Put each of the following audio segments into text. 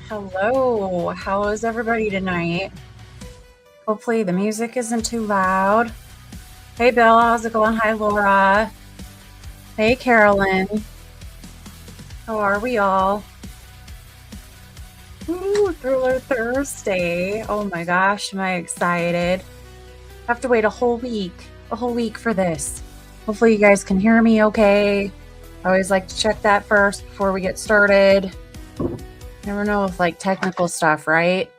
Hello, how is everybody tonight? Hopefully the music isn't too loud. Hey Bill, how's it going? Hi Laura. Hey Carolyn. How are we all? Ooh, Thriller Thursday. Oh my gosh, am I excited. I have to wait a whole week for this. Hopefully you guys can hear me okay. I always like to check that first before we get started. Never know with like technical stuff, right?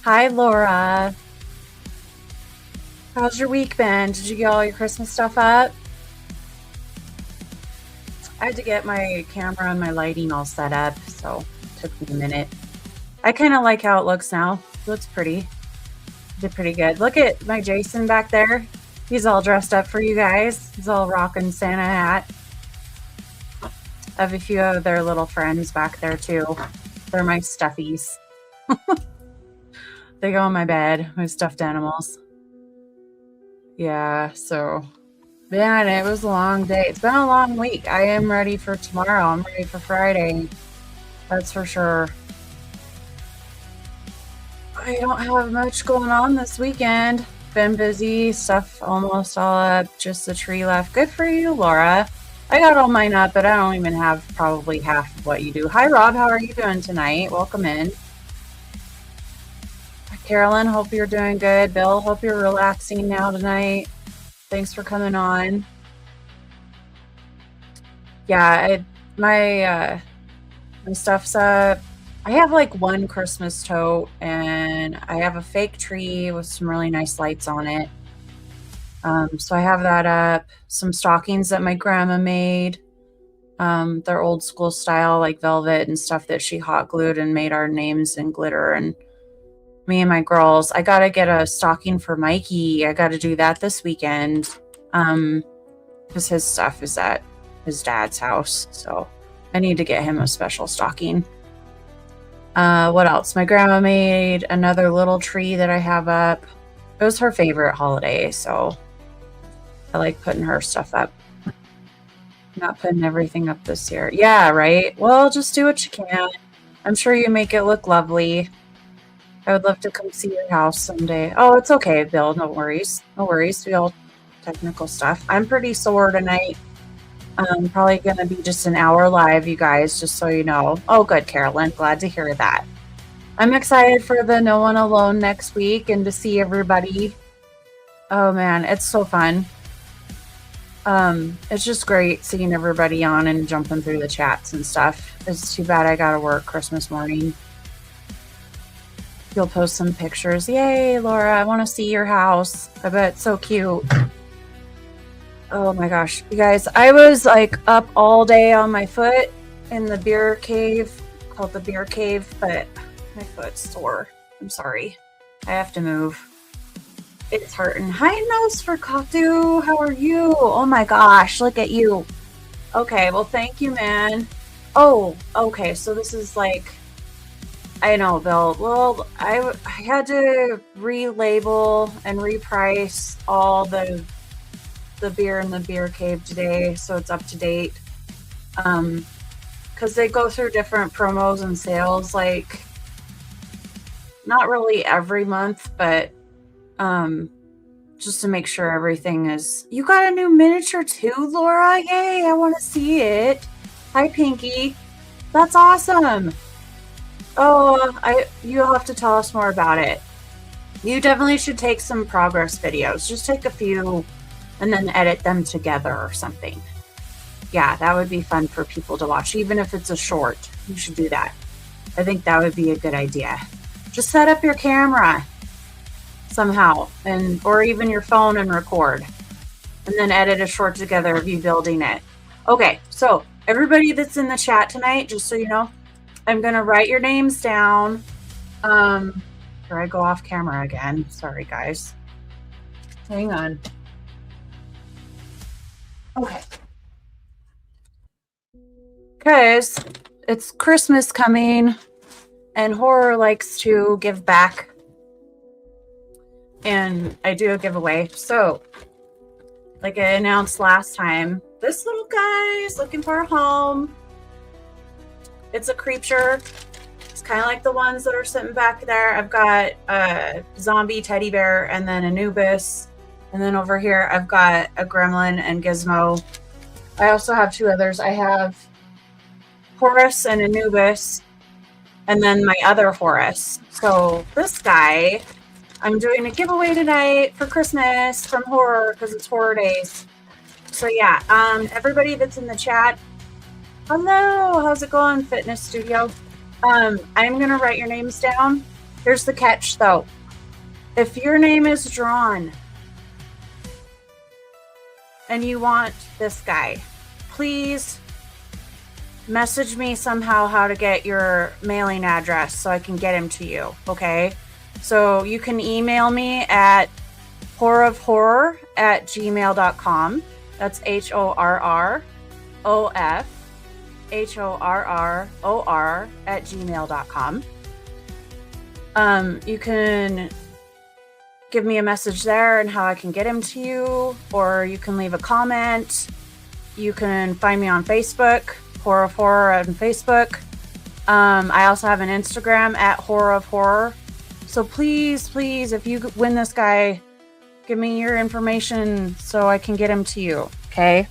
Hi Laura. How's your week been? Did you get all your Christmas stuff up? I had to get my camera and my lighting all set up, so it took me a minute. I kind of like how it looks now. It looks pretty. Did pretty good. Look at my Jason back there. He's all dressed up for you guys. He's all rocking Santa hat. I have a few of their little friends back there too. They're my stuffies. They go on my bed, my stuffed animals. Yeah, so man, it was a long day. It's been a long week. I am ready for tomorrow. I'm ready for Friday. That's for sure. I don't have much going on this weekend. Been busy, stuff almost all up, just the tree left. Good for you, Laura. I got all mine up, but I don't even have probably half of what you do. Hi, Rob. How are you doing tonight? Welcome in. Carolyn, hope you're doing good. Bill, hope you're relaxing now tonight. Thanks for coming on. Yeah, my stuff's up. I have like one Christmas tote and I have a fake tree with some really nice lights on it. So I have that up. Some stockings that my grandma made. They're old school style, like velvet and stuff that she hot glued and made our names in glitter. And me and my girls, I gotta get a stocking for Mikey. I gotta do that this weekend. Because his stuff is at his dad's house. So I need to get him a special stocking. What else? My grandma made another little tree that I have up. It was her favorite holiday, so I like putting her stuff up. Not putting everything up this year. Yeah, right? Well, just do what you can. I'm sure you make it look lovely. I would love to come see your house someday. Oh, it's okay, Bill. No worries. No worries. We all technical stuff. I'm pretty sore tonight. Probably going to be just an hour live, you guys, just so you know. Oh, good, Carolyn. Glad to hear that. I'm excited for the No One Alone next week and to see everybody. Oh, man, it's so fun. It's just great seeing everybody on and jumping through the chats and stuff. It's too bad I got to work Christmas morning. You'll post some pictures. Yay, Laura, I want to see your house. I bet it's so cute. Oh my gosh, you guys, I was like up all day on my foot in the beer cave, called the beer cave, but my foot's sore. I'm sorry. I have to move. It's hurting. Hi, Nosferatu. How are you? Oh my gosh, look at you. Okay, well, thank you, man. Oh, okay, so this is like, I know, Bill. Well, I had to relabel and reprice all the beer in the beer cave today, so it's up to date. Because they go through different promos and sales, like not really every month, but just to make sure everything is. You got a new miniature too, Laura? Yay! I want to see it. Hi, Pinky. That's awesome. Oh, you'll have to tell us more about it. You definitely should take some progress videos. Just take a few and then edit them together or something. Yeah, that would be fun for people to watch, even if it's a short. You should do that. I think that would be a good idea. Just set up your camera somehow, or even your phone and record, and then edit a short together of you building it. Okay, so everybody that's in the chat tonight, just so you know, I'm going to write your names down. Here I go off camera again. Sorry, guys. Hang on. Okay. Because it's Christmas coming, and horror likes to give back. And I do a giveaway. So, like I announced last time, this little guy is looking for a home. It's a Kreepture. kind of like the ones that are sitting back there. I've got a zombie teddy bear and then Anubis. And then over here, I've got a gremlin and Gizmo. I also have two others. I have Horus and Anubis, and then my other Horus. So this guy, I'm doing a giveaway tonight for Christmas from Horror because it's Horror Days. So yeah, everybody that's in the chat, hello, how's it going, Fitness Studio? I'm gonna write your names down. Here's the catch though. If your name is drawn and you want this guy, please message me somehow how to get your mailing address so I can get him to you, okay? So you can email me at horrorofhorror@gmail.com. That's HORROFHORROR@gmail.com. You can give me a message there and how I can get him to you, or you can leave a comment. You can find me on Facebook, Horror of Horror on Facebook. I also have an Instagram at Horror of Horror. So please, please, if you win this guy, give me your information so I can get him to you, okay?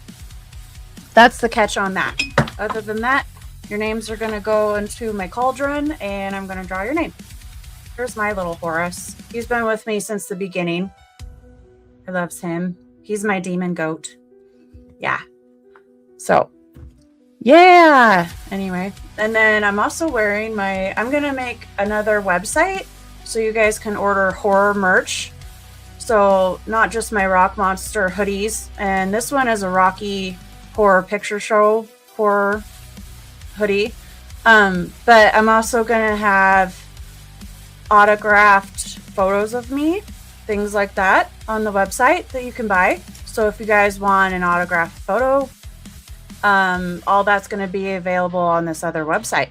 That's the catch on that. Other than that, your names are going to go into my cauldron, and I'm going to draw your name. Here's my little Horus. He's been with me since the beginning. I loves him. He's my demon goat. Yeah. So, yeah. Anyway, and then I'm also wearing I'm going to make another website so you guys can order horror merch. So, not just my Rock Monster hoodies. And this one is a Rocky Horror Picture Show horror hoodie. But I'm also going to have autographed photos of me, things like that, on the website that you can buy. So if you guys want an autographed photo, all that's going to be available on this other website.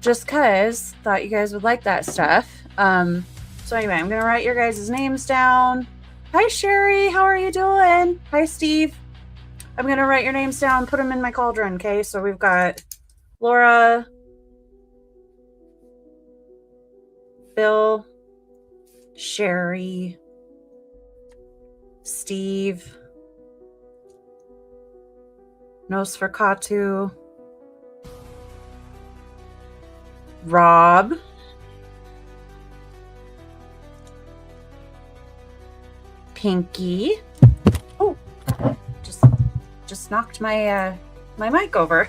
Just because thought you guys would like that stuff. So anyway, I'm going to write your guys' names down. Hi, Sherry. How are you doing? Hi, Steve. I'm going to write your names down, put them in my cauldron, okay? So we've got Laura, Bill, Sherry, Steve, Nosferatu, Rob, Pinky. Oh, just knocked my my mic over.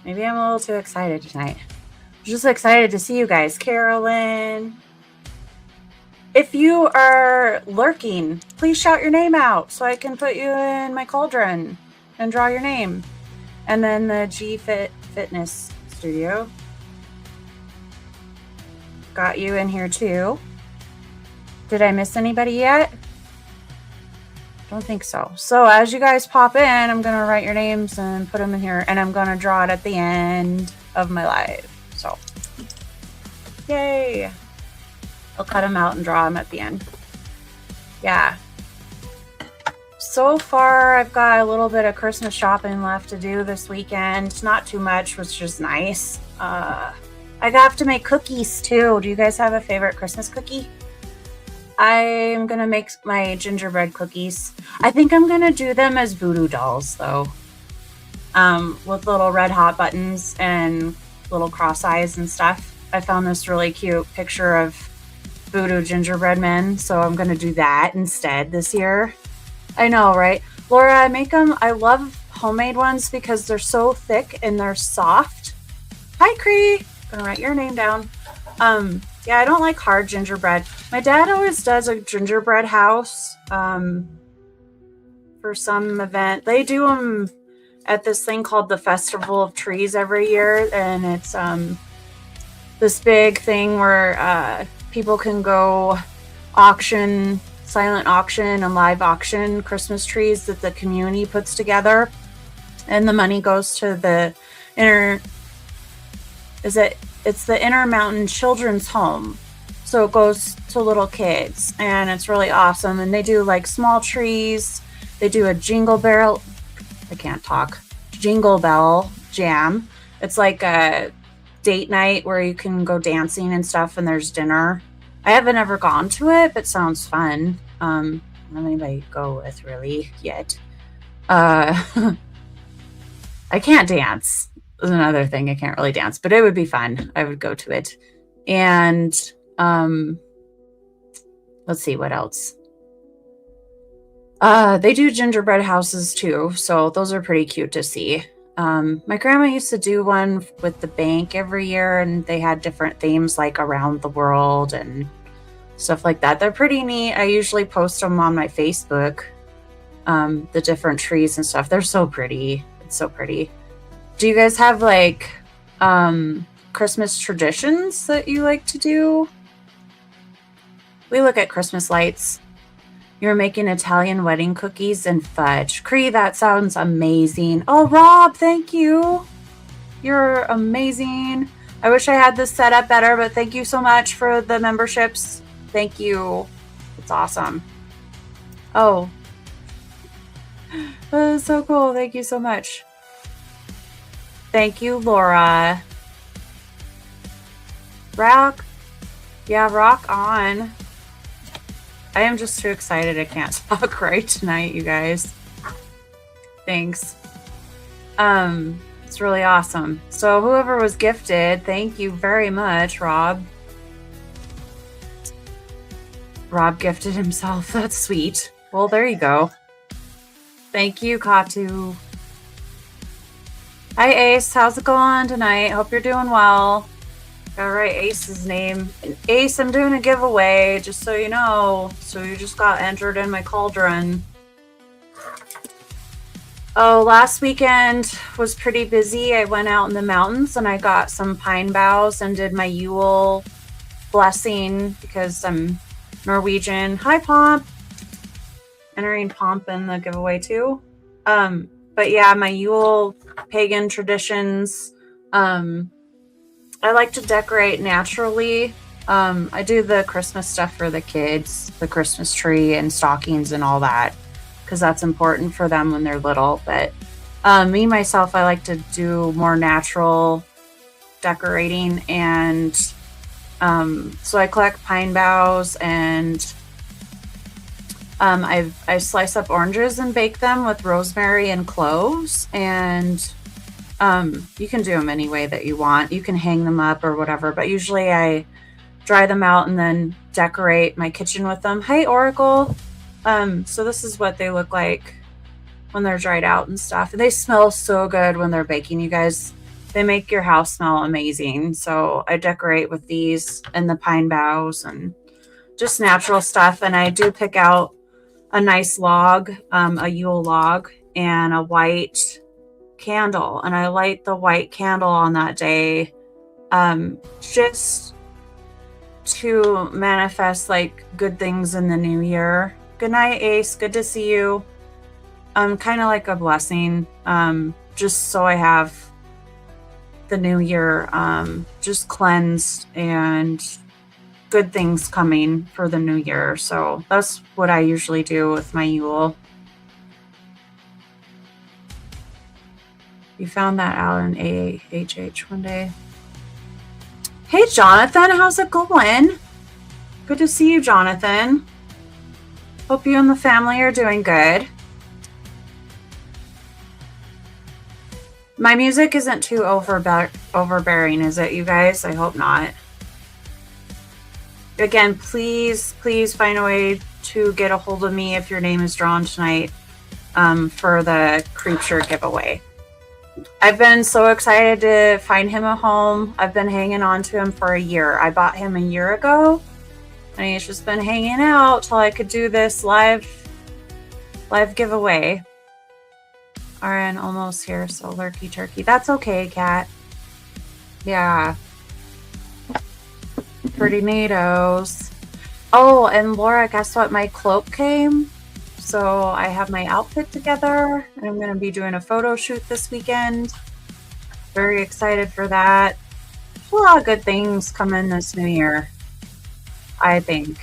Maybe I'm a little too excited tonight. I'm just excited to see you guys. Carolyn. If you are lurking, please shout your name out so I can put you in my cauldron and draw your name. And then the Fitness Studio. Got you in here too. Did I miss anybody yet? Don't think so. So as you guys pop in, I'm going to write your names and put them in here. And I'm going to draw it at the end of my live. So, yay. I'll cut them out and draw them at the end. Yeah. So far, I've got a little bit of Christmas shopping left to do this weekend. Not too much, which is nice. I have to make cookies too. Do you guys have a favorite Christmas cookie? I'm going to make my gingerbread cookies. I think I'm going to do them as voodoo dolls, though. With little red hot buttons and little cross eyes and stuff. I found this really cute picture of voodoo gingerbread men, so I'm going to do that instead this year. I know, right? Laura, I make them. I love homemade ones because they're so thick and they're soft. Hi, Cree. Going to write your name down. Yeah, I don't like hard gingerbread. My dad always does a gingerbread house for some event. They do them at this thing called the Festival of Trees every year, and it's this big thing where people can go auction, silent auction and live auction Christmas trees that the community puts together, and the money goes to the it's the Intermountain Children's Home. So it goes to little kids, and it's really awesome. And they do like small trees. They do a jingle bell jam. It's like a date night where you can go dancing and stuff, and there's dinner. I haven't ever gone to it, but sounds fun. I don't have anybody to go with really yet. I can't dance. Is another thing. I can't really dance, but it would be fun. I would go to it. And let's see what else. They do gingerbread houses too, so those are pretty cute to see. My grandma used to do one with the bank every year, and they had different themes like around the world and stuff like that. They're pretty neat. I usually post them on my Facebook, the different trees and stuff. They're so pretty. It's so pretty. Do you guys have like Christmas traditions that you like to do? We look at Christmas lights. You're making Italian wedding cookies and fudge. Cree, that sounds amazing. Oh, Rob, thank you. You're amazing. I wish I had this set up better, but thank you so much for the memberships. Thank you. It's awesome. Oh. That is so cool. Thank you so much. Thank you, Laura. Rock. Yeah, rock on. I am just too excited I can't talk right tonight, you guys. Thanks. It's really awesome. So whoever was gifted, thank you very much, Rob. Rob gifted himself. That's sweet. Well, there you go. Thank you, Katu. Hi, Ace. How's it going tonight? Hope you're doing well. Gotta write Ace's name. And Ace, I'm doing a giveaway, just so you know. So you just got entered in my cauldron. Oh, last weekend was pretty busy. I went out in the mountains and I got some pine boughs and did my Yule blessing because I'm Norwegian. Hi, Pomp. Entering Pomp in the giveaway too. But yeah, my Yule pagan traditions. I like to decorate naturally. I do the Christmas stuff for the kids, the Christmas tree and stockings and all that, because that's important for them when they're little. But me, myself, I like to do more natural decorating. And so I collect pine boughs and I slice up oranges and bake them with rosemary and cloves. And you can do them any way that you want. You can hang them up or whatever, but usually I dry them out and then decorate my kitchen with them. Hi, Oracle. So this is what they look like when they're dried out and stuff. And they smell so good when they're baking, you guys. They make your house smell amazing. So I decorate with these and the pine boughs and just natural stuff. And I do pick out a nice log, a Yule log, and a white candle, and I light the white candle on that day just to manifest like good things in the new year. Good night, Ace. Good to see you. Kind of like a blessing, just so I have the new year just cleansed and good things coming for the new year. So that's what I usually do with my Yule. You found that out in AHH one day. Hey, Jonathan, how's it going? Good to see you, Jonathan. Hope you and the family are doing good. My music isn't too overbearing, is it, you guys? I hope not. Again, please find a way to get a hold of me if your name is drawn tonight for the Kreepture giveaway. I've been so excited to find him a home. I've been hanging on to him for a year. I bought him a year ago, and he's just been hanging out till I could do this live giveaway. RN almost here, so lurky turkey. That's okay, Kat. Yeah. Pretty neatos. Oh, and Laura, guess what? My cloak came. So I have my outfit together, and I'm going to be doing a photo shoot this weekend. Very excited for that. A lot of good things coming this new year, I think.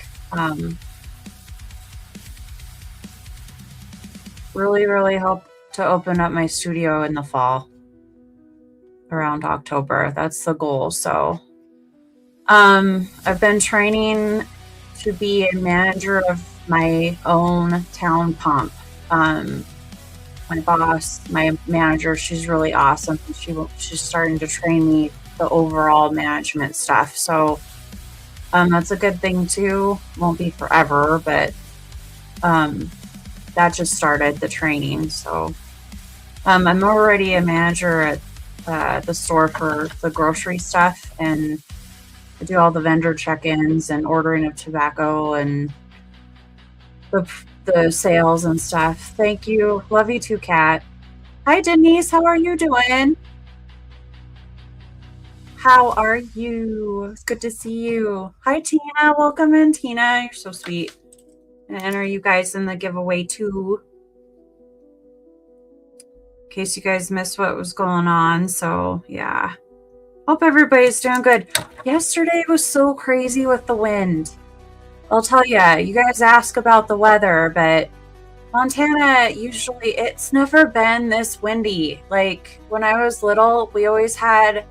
Really hope to open up my studio in the fall. around October. That's the goal. So I've been training to be a manager of my own town pump. My boss, my manager, she's really awesome. She's starting to train me the overall management stuff. So that's a good thing too. Won't be forever, but that just started the training. So I'm already a manager at the store for the grocery stuff, and I do all the vendor check-ins and ordering of tobacco and the sales and stuff. Thank you. Love you too, Kat. Hi, Denise. How are you doing? How are you? It's good to see you. Hi, Tina. Welcome in, Tina. You're so sweet. And are you guys in the giveaway too? In case you guys missed what was going on. So, yeah. Hope everybody's doing good. Yesterday was so crazy with the wind. I'll tell you, you guys ask about the weather, but Montana, usually it's never been this windy. Like when I was little, we always had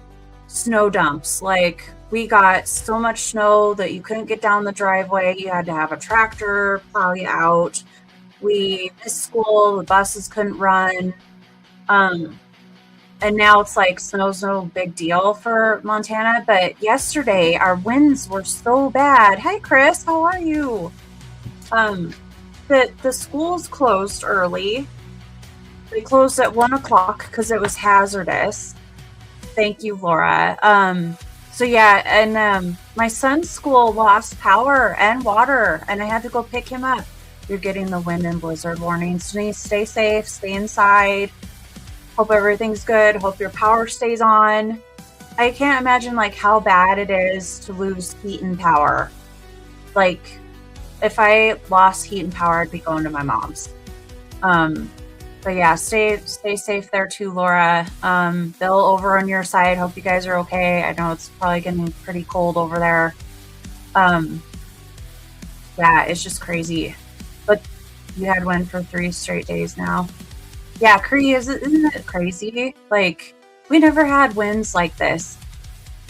snow dumps. Like we got so much snow that you couldn't get down the driveway. You had to have a tractor plow you out. We missed school, the buses couldn't run. And now it's like snow's no big deal for Montana. But yesterday our winds were so bad. Hi, Chris. How are you? The schools closed early. They closed at 1 o'clock because it was hazardous. Thank you, Laura. So yeah, and my son's school lost power and water, and I had to go pick him up. You're getting the wind and blizzard warnings. Denise, stay safe, stay inside. Hope everything's good. Hope your power stays on. I can't imagine like how bad it is to lose heat and power. Like if I lost heat and power, I'd be going to my mom's. But yeah, stay safe there too, Laura. Bill, over on your side, hope you guys are okay. I know it's probably getting pretty cold over there. Yeah, it's just crazy. But you had wind for 3 straight days now. Yeah, Cree, isn't it crazy? Like, we never had winds like this.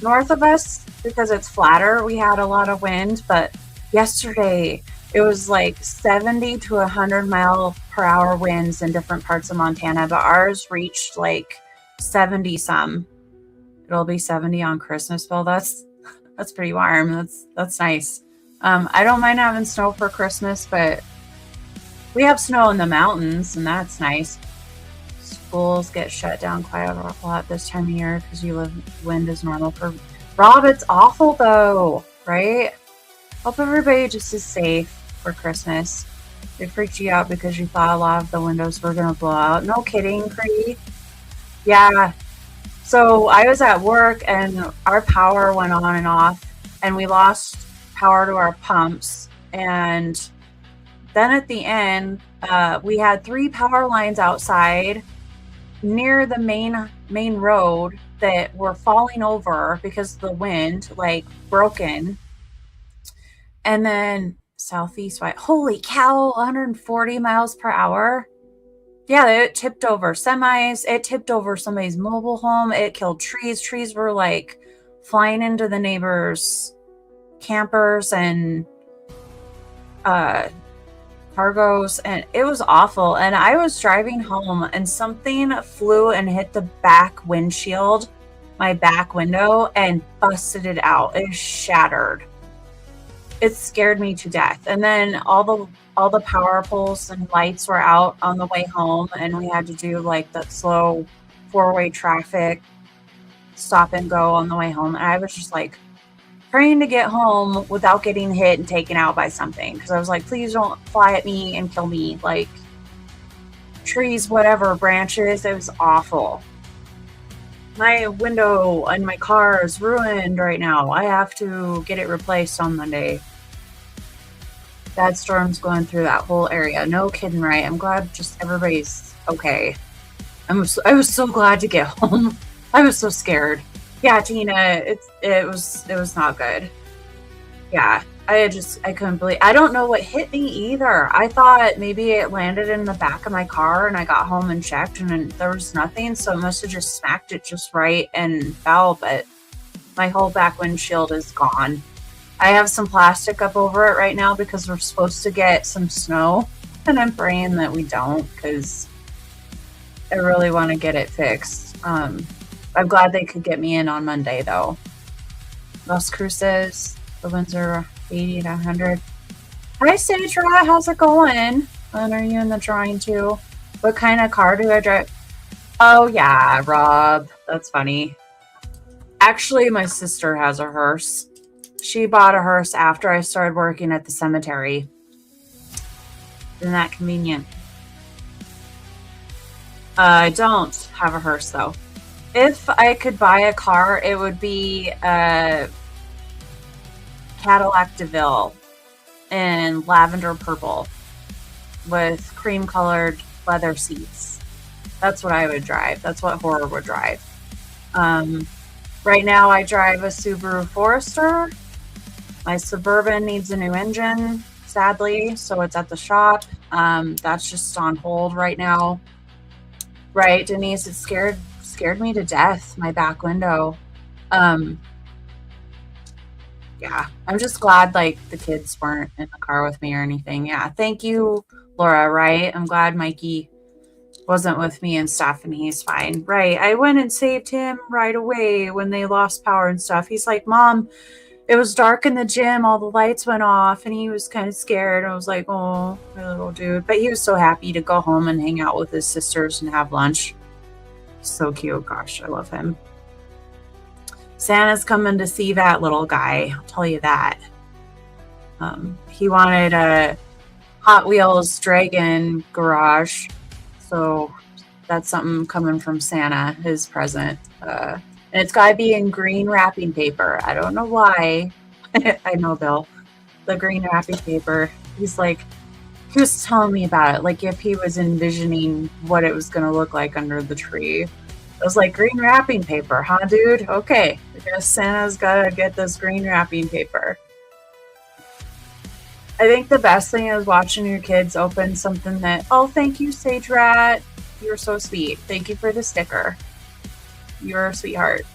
North of us, because it's flatter, we had a lot of wind, but yesterday it was like 70 to 100 mile per hour winds in different parts of Montana, but ours reached like 70 some. It'll be 70 on Christmasville. That's pretty warm. That's nice. I don't mind having snow for Christmas, but we have snow in the mountains, and that's nice. Schools get shut down quite a lot this time of year because wind is normal for Rob. It's awful though, right? Hope everybody just is safe for Christmas. It freaked you out because you thought a lot of the windows were gonna blow out. No kidding, Cree. Yeah. So I was at work and our power went on and off, and we lost power to our pumps. And then at the end, we had 3 power lines outside near the main road that were falling over because of the wind, like broken. And then southeast, holy cow, 140 miles per hour. Yeah, it tipped over semis. It tipped over somebody's mobile home. It killed trees. Trees were like flying into the neighbors' campers and cargos, and it was awful. And I was driving home and something flew and hit the back windshield, my back window, and busted it out. It shattered. It scared me to death. And then all the power poles and lights were out on the way home, and we had to do like that slow 4-way traffic stop and go on the way home. And I was just like praying to get home without getting hit and taken out by something, because I was like, please don't fly at me and kill me. Like trees, whatever, branches. It was awful. My window in my car is ruined right now. I have to get it replaced on Monday. Bad storms going through that whole area. No kidding, right? I'm glad just everybody's okay. I was so glad to get home. I was so scared. Yeah, Tina, it was not good. Yeah. I couldn't believe, I don't know what hit me either. I thought maybe it landed in the back of my car and I got home and checked and there was nothing. So it must have just smacked it just right and fell, but my whole back windshield is gone. I have some plastic up over it right now because we're supposed to get some snow and I'm praying that we don't because I really want to get it fixed. I'm glad they could get me in on Monday though. Las Cruces, the winds are 80 to 100. Hi, Sandra. How's it going? And are you in the drawing too? What kind of car do I drive? Oh, yeah, Rob. That's funny. Actually, my sister has a hearse. She bought a hearse after I started working at the cemetery. Isn't that convenient? I don't have a hearse, though. If I could buy a car, it would be a Cadillac DeVille in lavender purple with cream-colored leather seats. That's what I would drive. That's what Horror would drive. Right now, I drive a Subaru Forester. My Suburban needs a new engine, sadly, so it's at the shop. That's just on hold right now. Right, Denise, it scared me to death, my back window. Yeah, I'm just glad like the kids weren't in the car with me or anything. Yeah, thank you, Laura, right? I'm glad Mikey wasn't with me and stuff and he's fine. Right, I went and saved him right away when they lost power and stuff. He's like, Mom, it was dark in the gym, all the lights went off, and he was kind of scared. I was like, oh, my little dude. But he was so happy to go home and hang out with his sisters and have lunch. So cute. Gosh, I love him. Santa's coming to see that little guy. I'll tell you that. He wanted a Hot Wheels Dragon garage. So that's something coming from Santa, his present. And it's got to be in green wrapping paper. I don't know why. I know, Bill. The green wrapping paper. He was telling me about it, like if he was envisioning what it was going to look like under the tree. I was like, green wrapping paper, huh, dude? Okay, I guess Santa's got to get this green wrapping paper. I think the best thing is watching your kids open something that, oh, thank you, Sage Rat. You're so sweet. Thank you for the sticker. You're a sweetheart.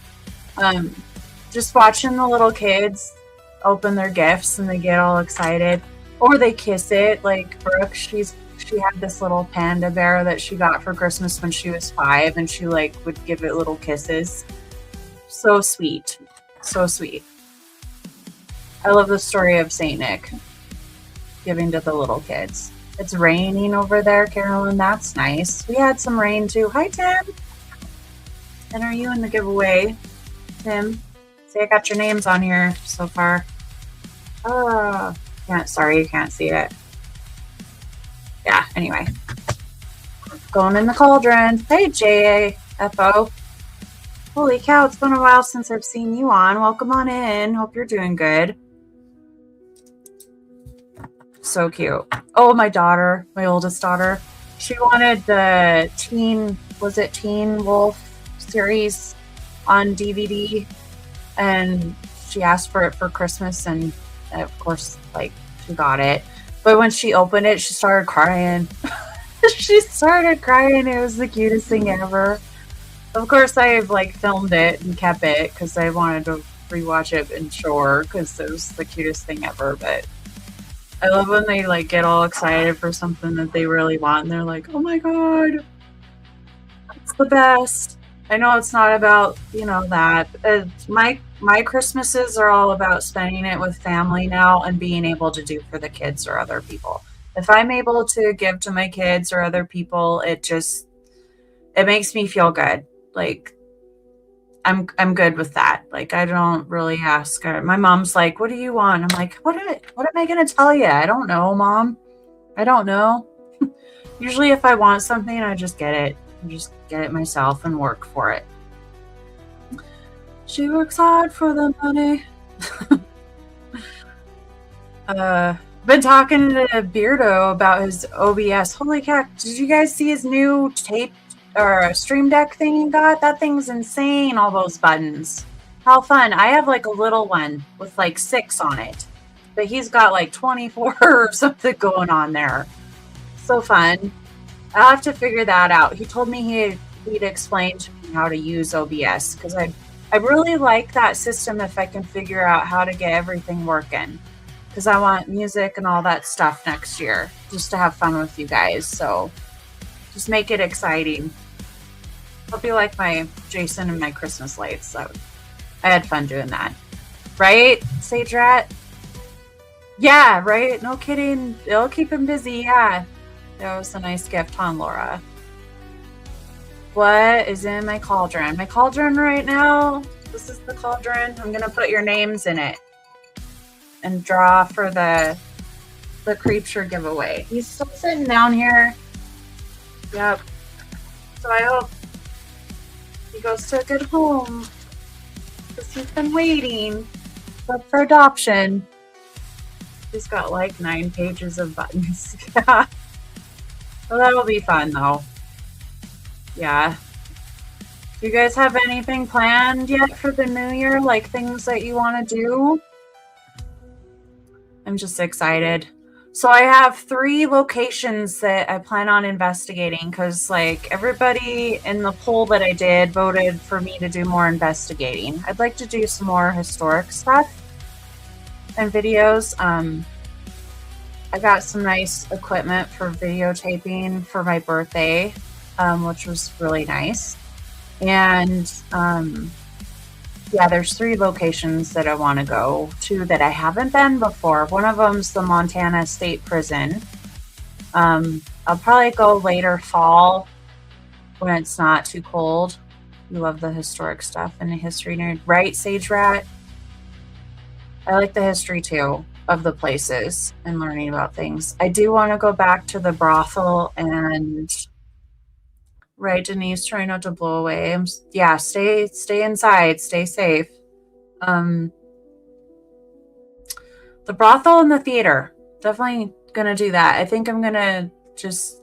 Just watching the little kids open their gifts and they get all excited. Or they kiss it. Like Brooke, she had this little panda bear that she got for Christmas when she was 5, and she like would give it little kisses. So sweet. So sweet. I love the story of Saint Nick giving to the little kids. It's raining over there, Carolyn. That's nice. We had some rain too. Hi, Tim. And are you in the giveaway, Tim? See, I got your names on here so far. Sorry, you can't see it. Yeah, anyway. Going in the cauldron. Hey, JAFO. Holy cow, it's been a while since I've seen you on. Welcome on in. Hope you're doing good. So cute. Oh, my daughter, my oldest daughter, she wanted the Teen Wolf series on DVD, and she asked for it for Christmas, and of course, like, she got it. But when she opened it, she started crying. She started crying. It was the cutest thing ever. Of course, I like filmed it and kept it because I wanted to rewatch it and show her because it was the cutest thing ever. But I love when they like get all excited for something that they really want and they're like, "Oh my god, it's the best." I know it's not about, that. My Christmases are all about spending it with family now and being able to do for the kids or other people. If I'm able to give to my kids or other people, it makes me feel good. Like I'm good with that. Like I don't really ask her. My mom's like, "What do you want?" I'm like, what am I going to tell you? I don't know, Mom. I don't know. Usually if I want something, I just get it. I just get it myself and work for it. She works hard for the money. Been talking to Beardo about his OBS. Holy cow, did you guys see his new tape or stream deck thing he got? That thing's insane, all those buttons. How fun. I have like a little one with like 6 on it. but he's got like 24 or something going on there. So fun. I'll have to figure that out. He told me he'd explain to me how to use OBS because I really like that system if I can figure out how to get everything working, because I want music and all that stuff next year just to have fun with you guys. So just make it exciting. Hope you like my Jason and my Christmas lights. I had fun doing that. Right, Sage Rat? Yeah, right? No kidding. It'll keep him busy, yeah. That was a nice gift, huh, Laura? What is in my cauldron? My cauldron right now, this is the cauldron. I'm going to put your names in it and draw for the Kreepture giveaway. He's still sitting down here. Yep. So I hope he goes to a good home, because he's been waiting for adoption. He's got like 9 pages of buttons. Yeah. Well, that'll be fun, though. Yeah. Do you guys have anything planned yet for the new year? Like things that you want to do? I'm just excited. So I have 3 locations that I plan on investigating because, like, everybody in the poll that I did voted for me to do more investigating. I'd like to do some more historic stuff and videos. I got some nice equipment for videotaping for my birthday, which was really nice. And yeah, there's 3 locations that I want to go to that I haven't been before. One of them's the Montana State Prison. I'll probably go later fall when it's not too cold. You love the historic stuff and the history nerd, right, Sage Rat? I like the history too of the places and learning about things. I do want to go back to the brothel and, right, Denise, try not to blow away. Yeah, stay inside, stay safe. The brothel and the theater, definitely gonna do that. I think I'm gonna just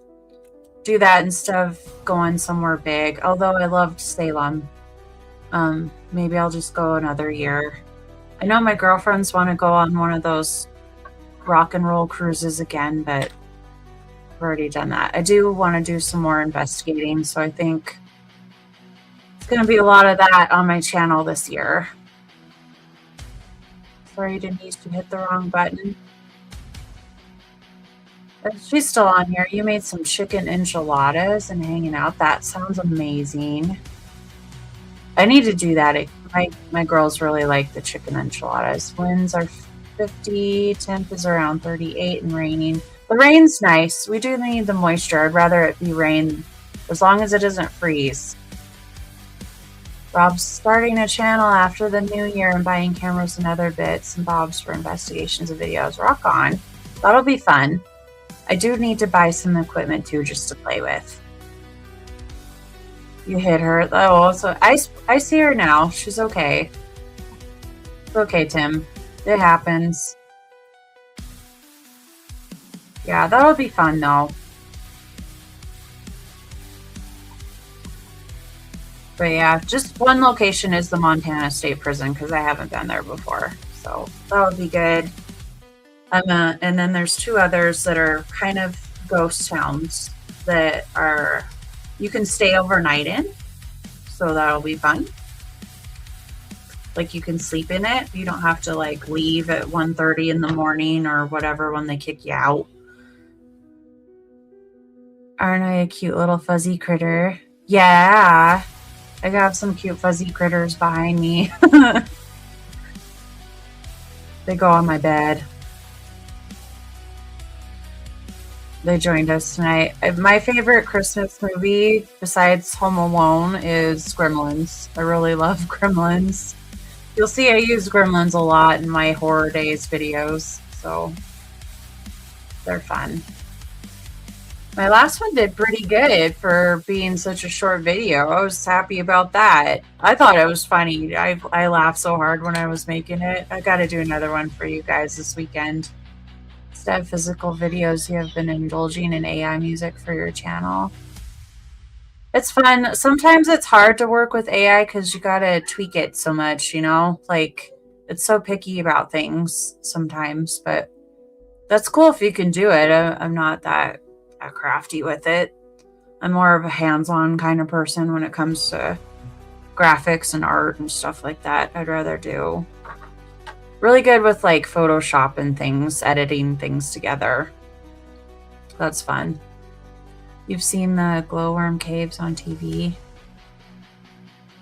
do that instead of going somewhere big, although I loved Salem. Maybe I'll just go another year. I know my girlfriends want to go on one of those rock and roll cruises again, but I've already done that. I do want to do some more investigating, so I think it's going to be a lot of that on my channel this year. Sorry, Denise, you hit the wrong button. She's still on here. You made some chicken enchiladas and hanging out. That sounds amazing. I need to do that. My girls really like the chicken enchiladas. Winds are 50, temp is around 38 and raining. The rain's nice. We do need the moisture. I'd rather it be rain as long as it doesn't freeze. Rob's starting a channel after the new year and buying cameras and other bits and bobs for investigations of videos. Rock on. That'll be fun. I do need to buy some equipment too just to play with. You hit her. Oh, so I see her now. She's okay. It's okay, Tim. It happens. Yeah, that'll be fun though. But yeah, just one location is the Montana State Prison because I haven't been there before. So that'll be good. And then there's 2 others that are kind of ghost towns that are you can stay overnight in. So that'll be fun. Like you can sleep in it. You don't have to like leave at 1:30 in the morning or whatever when they kick you out. Aren't I a cute little fuzzy critter? Yeah. I got some cute fuzzy critters behind me. They go on my bed. They joined us tonight. My favorite Christmas movie, besides Home Alone, is Gremlins. I really love Gremlins. You'll see I use Gremlins a lot in my Horror Days videos, so they're fun. My last one did pretty good for being such a short video. I was happy about that. I thought it was funny. I laughed so hard when I was making it. I got to do another one for you guys this weekend. Instead of physical videos, you have been indulging in AI music for your channel. It's fun. Sometimes it's hard to work with AI because you got to tweak it so much, you know? Like, It's so picky about things sometimes, but that's cool if you can do it. I'm not that crafty with it. I'm more of a hands-on kind of person when it comes to graphics and art and stuff like that. I'd rather do really good with like Photoshop and things, editing things together. That's fun. You've seen the glowworm caves on TV?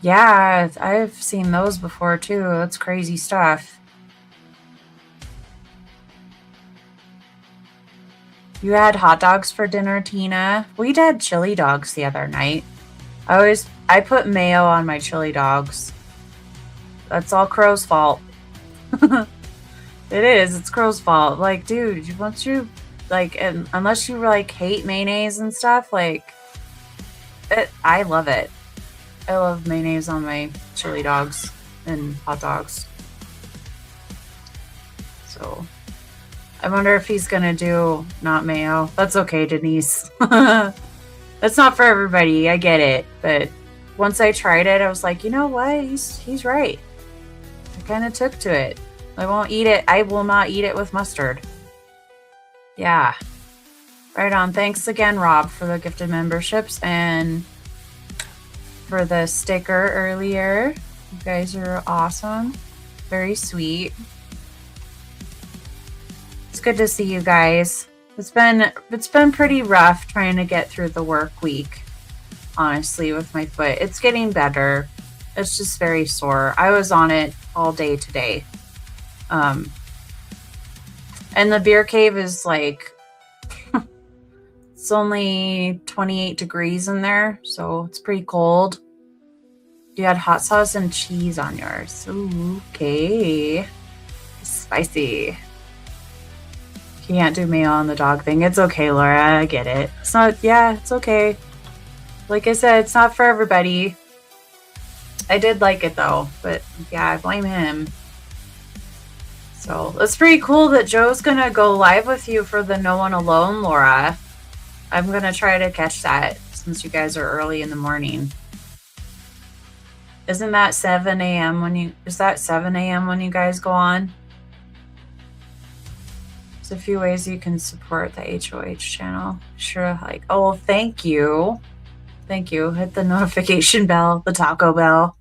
Yeah, I've seen those before too. That's crazy stuff. You had hot dogs for dinner, Tina? We had chili dogs the other night. I put mayo on my chili dogs. That's all Crow's fault. It is. It's Crow's fault. Like, dude, once you like, unless you like hate mayonnaise and stuff, like, I love it. I love mayonnaise on my chili dogs and hot dogs. So, I wonder if he's gonna do not mayo. That's okay, Denise. That's not for everybody. I get it, but once I tried it, I was like, you know what? He's right. I kind of took to it. I won't eat it. I will not eat it with mustard. Yeah. Right on. Thanks again, Rob, for the gifted memberships and for the sticker earlier. You guys are awesome. Very sweet. It's good to see you guys. It's been pretty rough trying to get through the work week, honestly, with my foot. It's getting better. It's just very sore. I was on it all day today. And the beer cave is like, it's only 28 degrees in there, so it's pretty cold. You had hot sauce and cheese on yours. Ooh, okay. Spicy. Can't do mayo on the dog thing. It's okay, Laura. I get it. It's not, yeah, it's okay. Like I said, it's not for everybody. I did like it though, but yeah, I blame him. So it's pretty cool that Joe's gonna go live with you for the No One Alone, Laura. I'm gonna try to catch that since you guys are early in the morning. Isn't that 7 a.m. is that 7 a.m. when you guys go on? There's a few ways you can support the HOH channel. Sure, like, oh, thank you. Thank you. Hit the notification bell, the taco bell.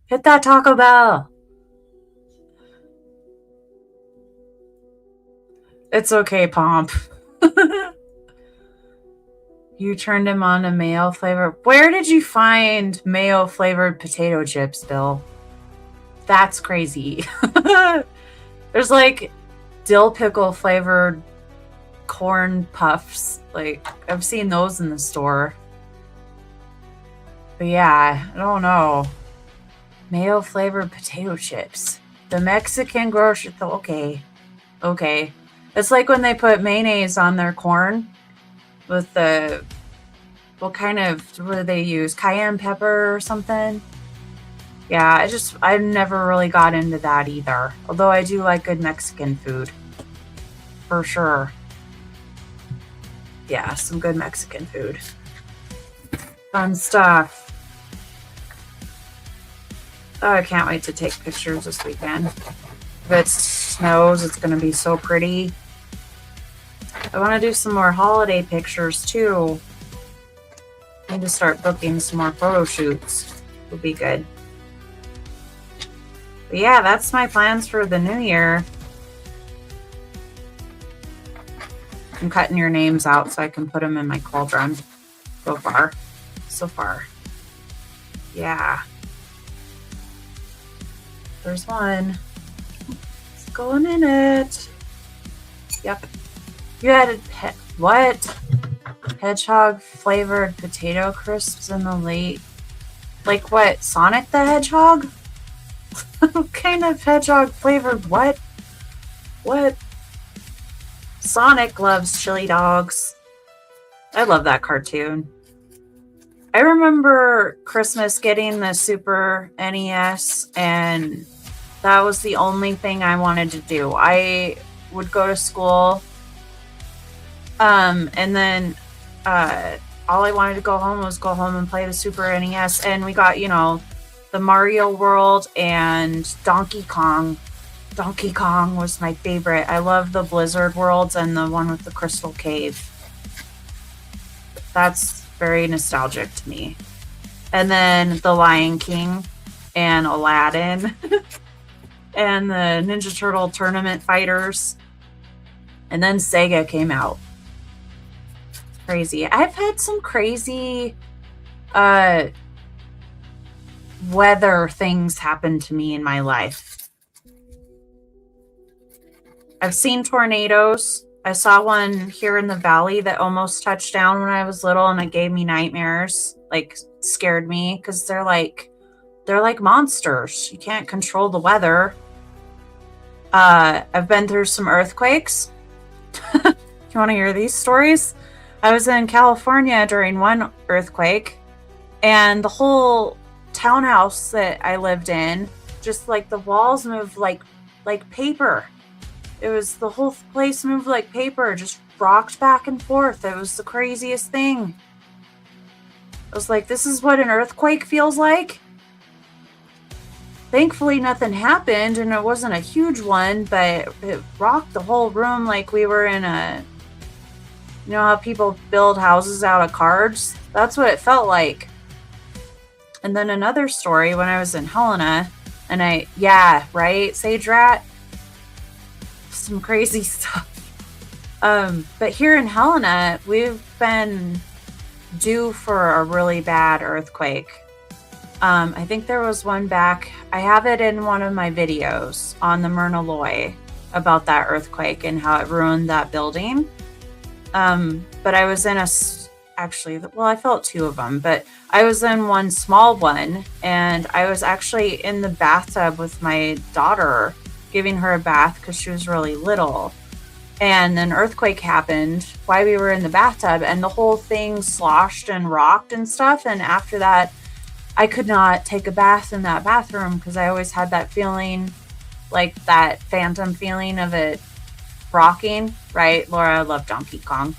Hit that taco bell. It's okay, Pomp. You turned him on to mayo flavor. Where did you find mayo flavored potato chips, Bill? That's crazy. There's like dill pickle flavored corn puffs. Like, I've seen those in the store. But yeah, I don't know. Mayo flavored potato chips. The Mexican grocery. Okay. Okay. It's like when they put mayonnaise on their corn with the, what do they use? Cayenne pepper or something? Yeah, I never really got into that either. Although I do like good Mexican food. For sure. Yeah, some good Mexican food. Fun stuff. Oh, I can't wait to take pictures this weekend. If it snows, it's going to be so pretty. I want to do some more holiday pictures too. I need to start booking some more photo shoots. Would be good. But yeah, that's my plans for the new year. I'm cutting your names out so I can put them in my cauldron. So far. Yeah. There's one. It's going in it. Yep. You had what? Hedgehog flavored potato crisps in the late. Like what? Sonic the Hedgehog? What kind of hedgehog flavored what? What? Sonic loves chili dogs. I love that cartoon. I remember Christmas getting the Super NES, and that was the only thing I wanted to do. I would go to school, and then all I wanted to go home and play the Super NES. And we got, the Mario World and Donkey Kong Donkey Kong was my favorite. I love the Blizzard worlds and the one with the Crystal Cave. That's very nostalgic to me. And then The Lion King and Aladdin and the Ninja Turtle Tournament Fighters. And then Sega came out. Crazy. I've had some crazy weather things happen to me in my life. I've seen tornadoes. I saw one here in the valley that almost touched down when I was little, and it gave me nightmares. Like, scared me because they're like monsters. You can't control the weather. I've been through some earthquakes. You want to hear these stories? I was in California during one earthquake, and the whole townhouse that I lived in, just like the walls moved like paper. It was, the whole place moved like paper, just rocked back and forth. It was the craziest thing. I was like, this is what an earthquake feels like? Thankfully, nothing happened, and it wasn't a huge one, but it rocked the whole room like we were in a... You know how people build houses out of cards? That's what it felt like. And then another story, when I was in Helena, and yeah, right, Sage Rat? Some crazy stuff. But here in Helena, we've been due for a really bad earthquake. I think there was one back, I have it in one of my videos on the Myrna Loy about that earthquake and how it ruined that building. But I was in I felt two of them, but I was in one small one, and I was actually in the bathtub with my daughter, giving her a bath because she was really little. And an earthquake happened while we were in the bathtub, and the whole thing sloshed and rocked and stuff. And after that, I could not take a bath in that bathroom because I always had that feeling, like that phantom feeling of it rocking, right? Laura, I love Donkey Kong.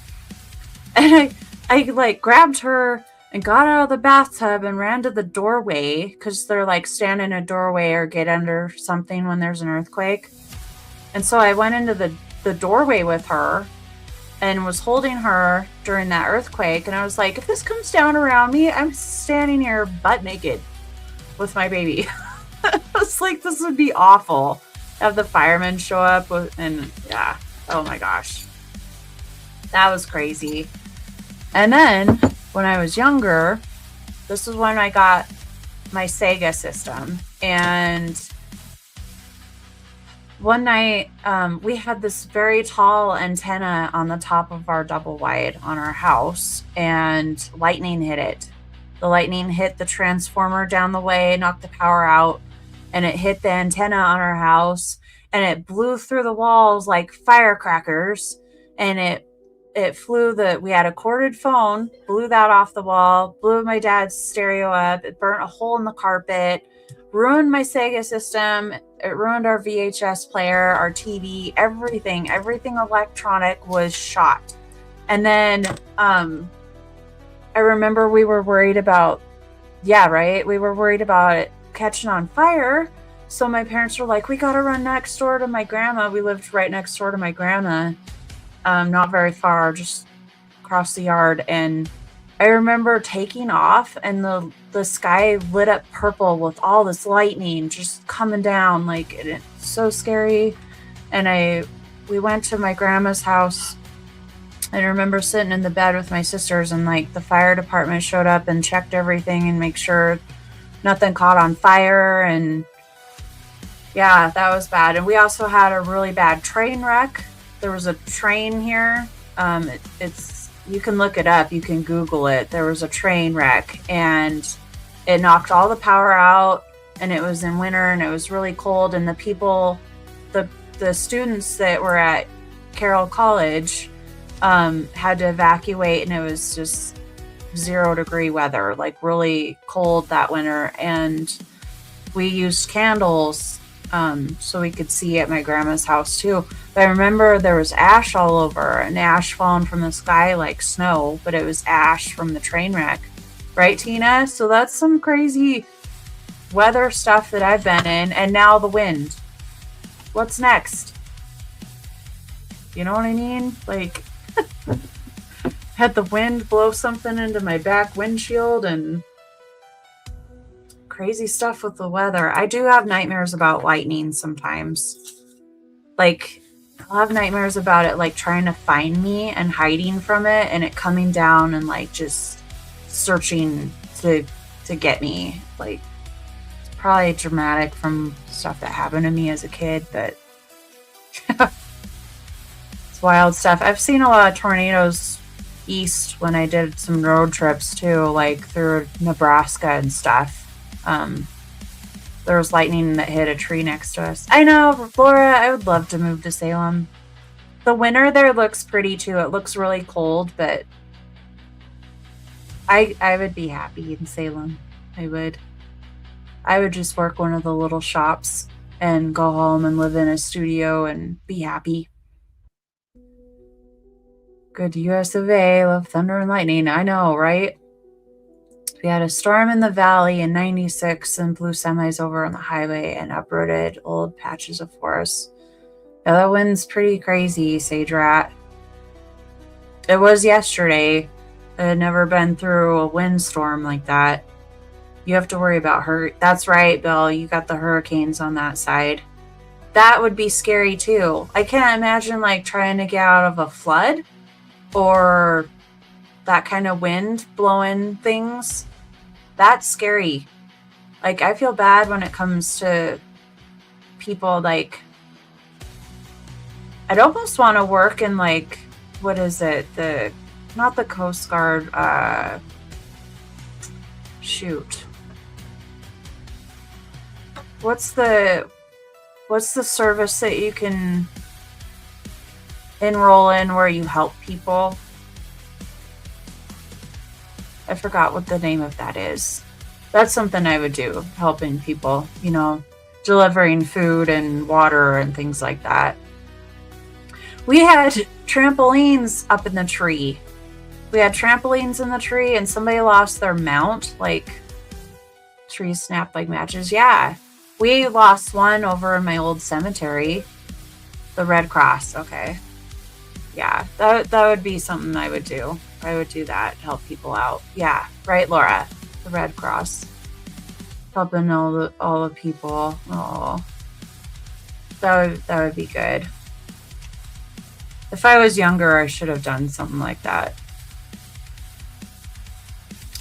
And I like grabbed her and got out of the bathtub and ran to the doorway, because they're like stand in a doorway or get under something when there's an earthquake. And so I went into the doorway with her and was holding her during that earthquake. And I was like, if this comes down around me, I'm standing here butt naked with my baby. I was like, this would be awful. Have the firemen show up and yeah. Oh my gosh. That was crazy. And then when I was younger, this is when I got my Sega system. And one night, we had this very tall antenna on the top of our double wide on our house, and lightning hit it. The lightning hit the transformer down the way, knocked the power out, and it hit the antenna on our house, and it blew through the walls like firecrackers, and it flew we had a corded phone, blew that off the wall, blew my dad's stereo up, it burnt a hole in the carpet, ruined my Sega system, it ruined our VHS player, our TV, everything electronic was shot. And then I remember we were worried about, we were worried about it catching on fire. So my parents were like, we got to run next door to my grandma. We lived right next door to my grandma. Not very far, just across the yard. And I remember taking off, and the sky lit up purple with all this lightning just coming down. Like, it's so scary. And we went to my grandma's house. I remember sitting in the bed with my sisters, and like the fire department showed up and checked everything and make sure nothing caught on fire. And yeah, that was bad. And we also had a really bad train wreck. There was a train here. You can look it up. You can Google it. There was a train wreck, and it knocked all the power out, and it was in winter, and it was really cold. And the people, the students that were at Carroll College had to evacuate, and it was just 0-degree weather, like really cold that winter. And we used candles so we could see at my grandma's house too. But I remember there was ash all over, and ash falling from the sky like snow, but it was ash from the train wreck. Right, Tina? So that's some crazy weather stuff that I've been in. And now the wind. What's next? You know what I mean? Like, had the wind blow something into my back windshield and crazy stuff with the weather. I do have nightmares about lightning sometimes. Like, I'll have nightmares about it, like, trying to find me and hiding from it and it coming down and, like, just searching to get me. Like, it's probably dramatic from stuff that happened to me as a kid, but it's wild stuff. I've seen a lot of tornadoes east when I did some road trips too, like through Nebraska and stuff. There was lightning that hit a tree next to us. I know, Laura, I would love to move to Salem. The winter there looks pretty too. It looks really cold, but I would be happy in Salem. I would just work one of the little shops and go home and live in a studio and be happy. Good US of A, love thunder and lightning. I know, right? We had a storm in the valley in 96 and blew semis over on the highway and uprooted old patches of forest. Yeah, that wind's pretty crazy, Sage Rat. It was yesterday. I had never been through a windstorm like that. You have to worry about her. That's right, Bill. You got the hurricanes on that side. That would be scary too. I can't imagine like trying to get out of a flood or that kind of wind blowing things. That's scary. Like, I feel bad when it comes to people, like, I'd almost want to work in, like, what is it? Not the Coast Guard, shoot. What's the service that you can enroll in where you help people? I forgot what the name of that is. That's something I would do, helping people, you know, delivering food and water and things like that. We had trampolines up in the tree. We had trampolines in the tree and somebody lost their mount, like trees snapped like matches. Yeah. We lost one over in my old cemetery. The Red Cross. Okay. Yeah, that would be something I would do. I would do that, help people out. Yeah, right, Laura. The Red Cross. Helping all the people. Oh, that would be good. If I was younger, I should have done something like that.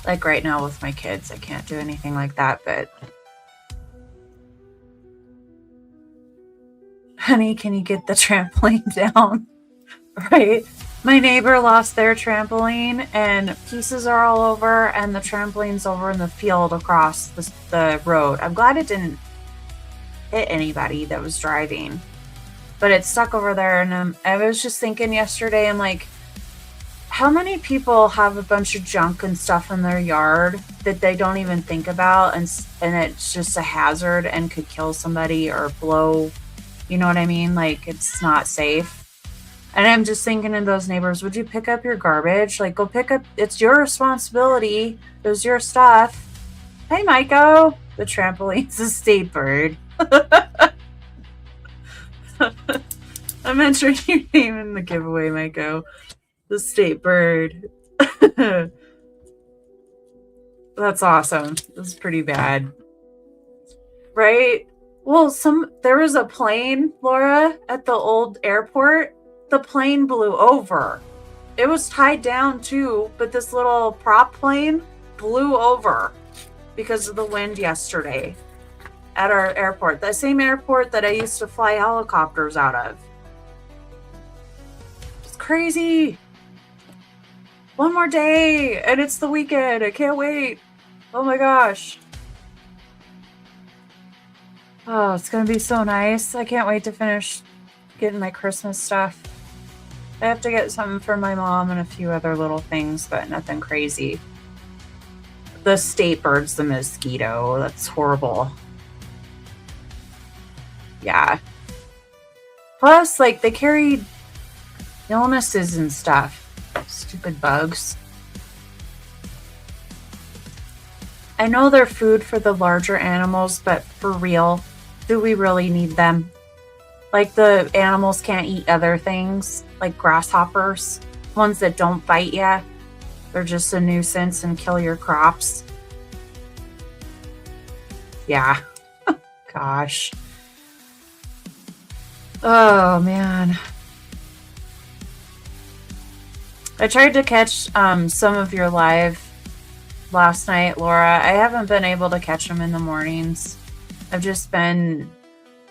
Like right now with my kids, I can't do anything like that, but honey, can you get the trampoline down? Right? My neighbor lost their trampoline and pieces are all over and the trampoline's over in the field across the road. I'm glad it didn't hit anybody that was driving, but it's stuck over there. And I was just thinking yesterday, I'm like, how many people have a bunch of junk and stuff in their yard that they don't even think about and it's just a hazard and could kill somebody or blow, you know what I mean? Like, it's not safe. And I'm just thinking of those neighbors, would you pick up your garbage? Like, go pick up, it's your responsibility. It was your stuff. Hey, Maiko. The trampoline's a state bird. I'm entering your name in the giveaway, Maiko. The state bird. That's awesome. That's pretty bad. Right? Well, there was a plane, Laura, at the old airport. The plane blew over. It was tied down too, but this little prop plane blew over because of the wind yesterday at our airport. The same airport that I used to fly helicopters out of. It's crazy. One more day and it's the weekend. I can't wait. Oh my gosh. Oh, it's going to be so nice. I can't wait to finish getting my Christmas stuff. I have to get something for my mom and a few other little things, but nothing crazy. The state bird's the mosquito. That's horrible. Yeah. Plus, like, they carry illnesses and stuff. Stupid bugs. I know they're food for the larger animals, but for real, do we really need them? Like the animals can't eat other things, like grasshoppers, ones that don't bite you. They're just a nuisance and kill your crops. Yeah. Gosh. Oh, man. I tried to catch some of your live last night, Laura. I haven't been able to catch them in the mornings. I've just been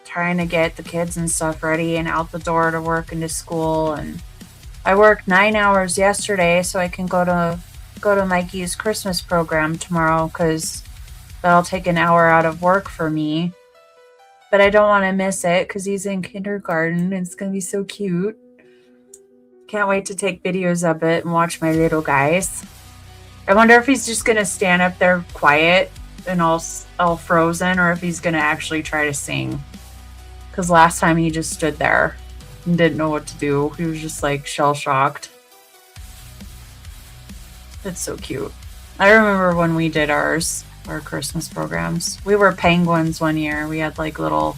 trying to get the kids and stuff ready and out the door to work and to school. And I worked 9 hours yesterday so I can go to Mikey's Christmas program tomorrow, because that'll take an hour out of work for me. But I don't want to miss it because he's in kindergarten and it's going to be so cute. Can't wait to take videos of it and watch my little guys. I wonder if he's just going to stand up there quiet and all frozen, or if he's going to actually try to sing. Because last time he just stood there and didn't know what to do. He was just like shell-shocked. It's so cute. I remember when we did our Christmas programs. We were penguins one year. We had like little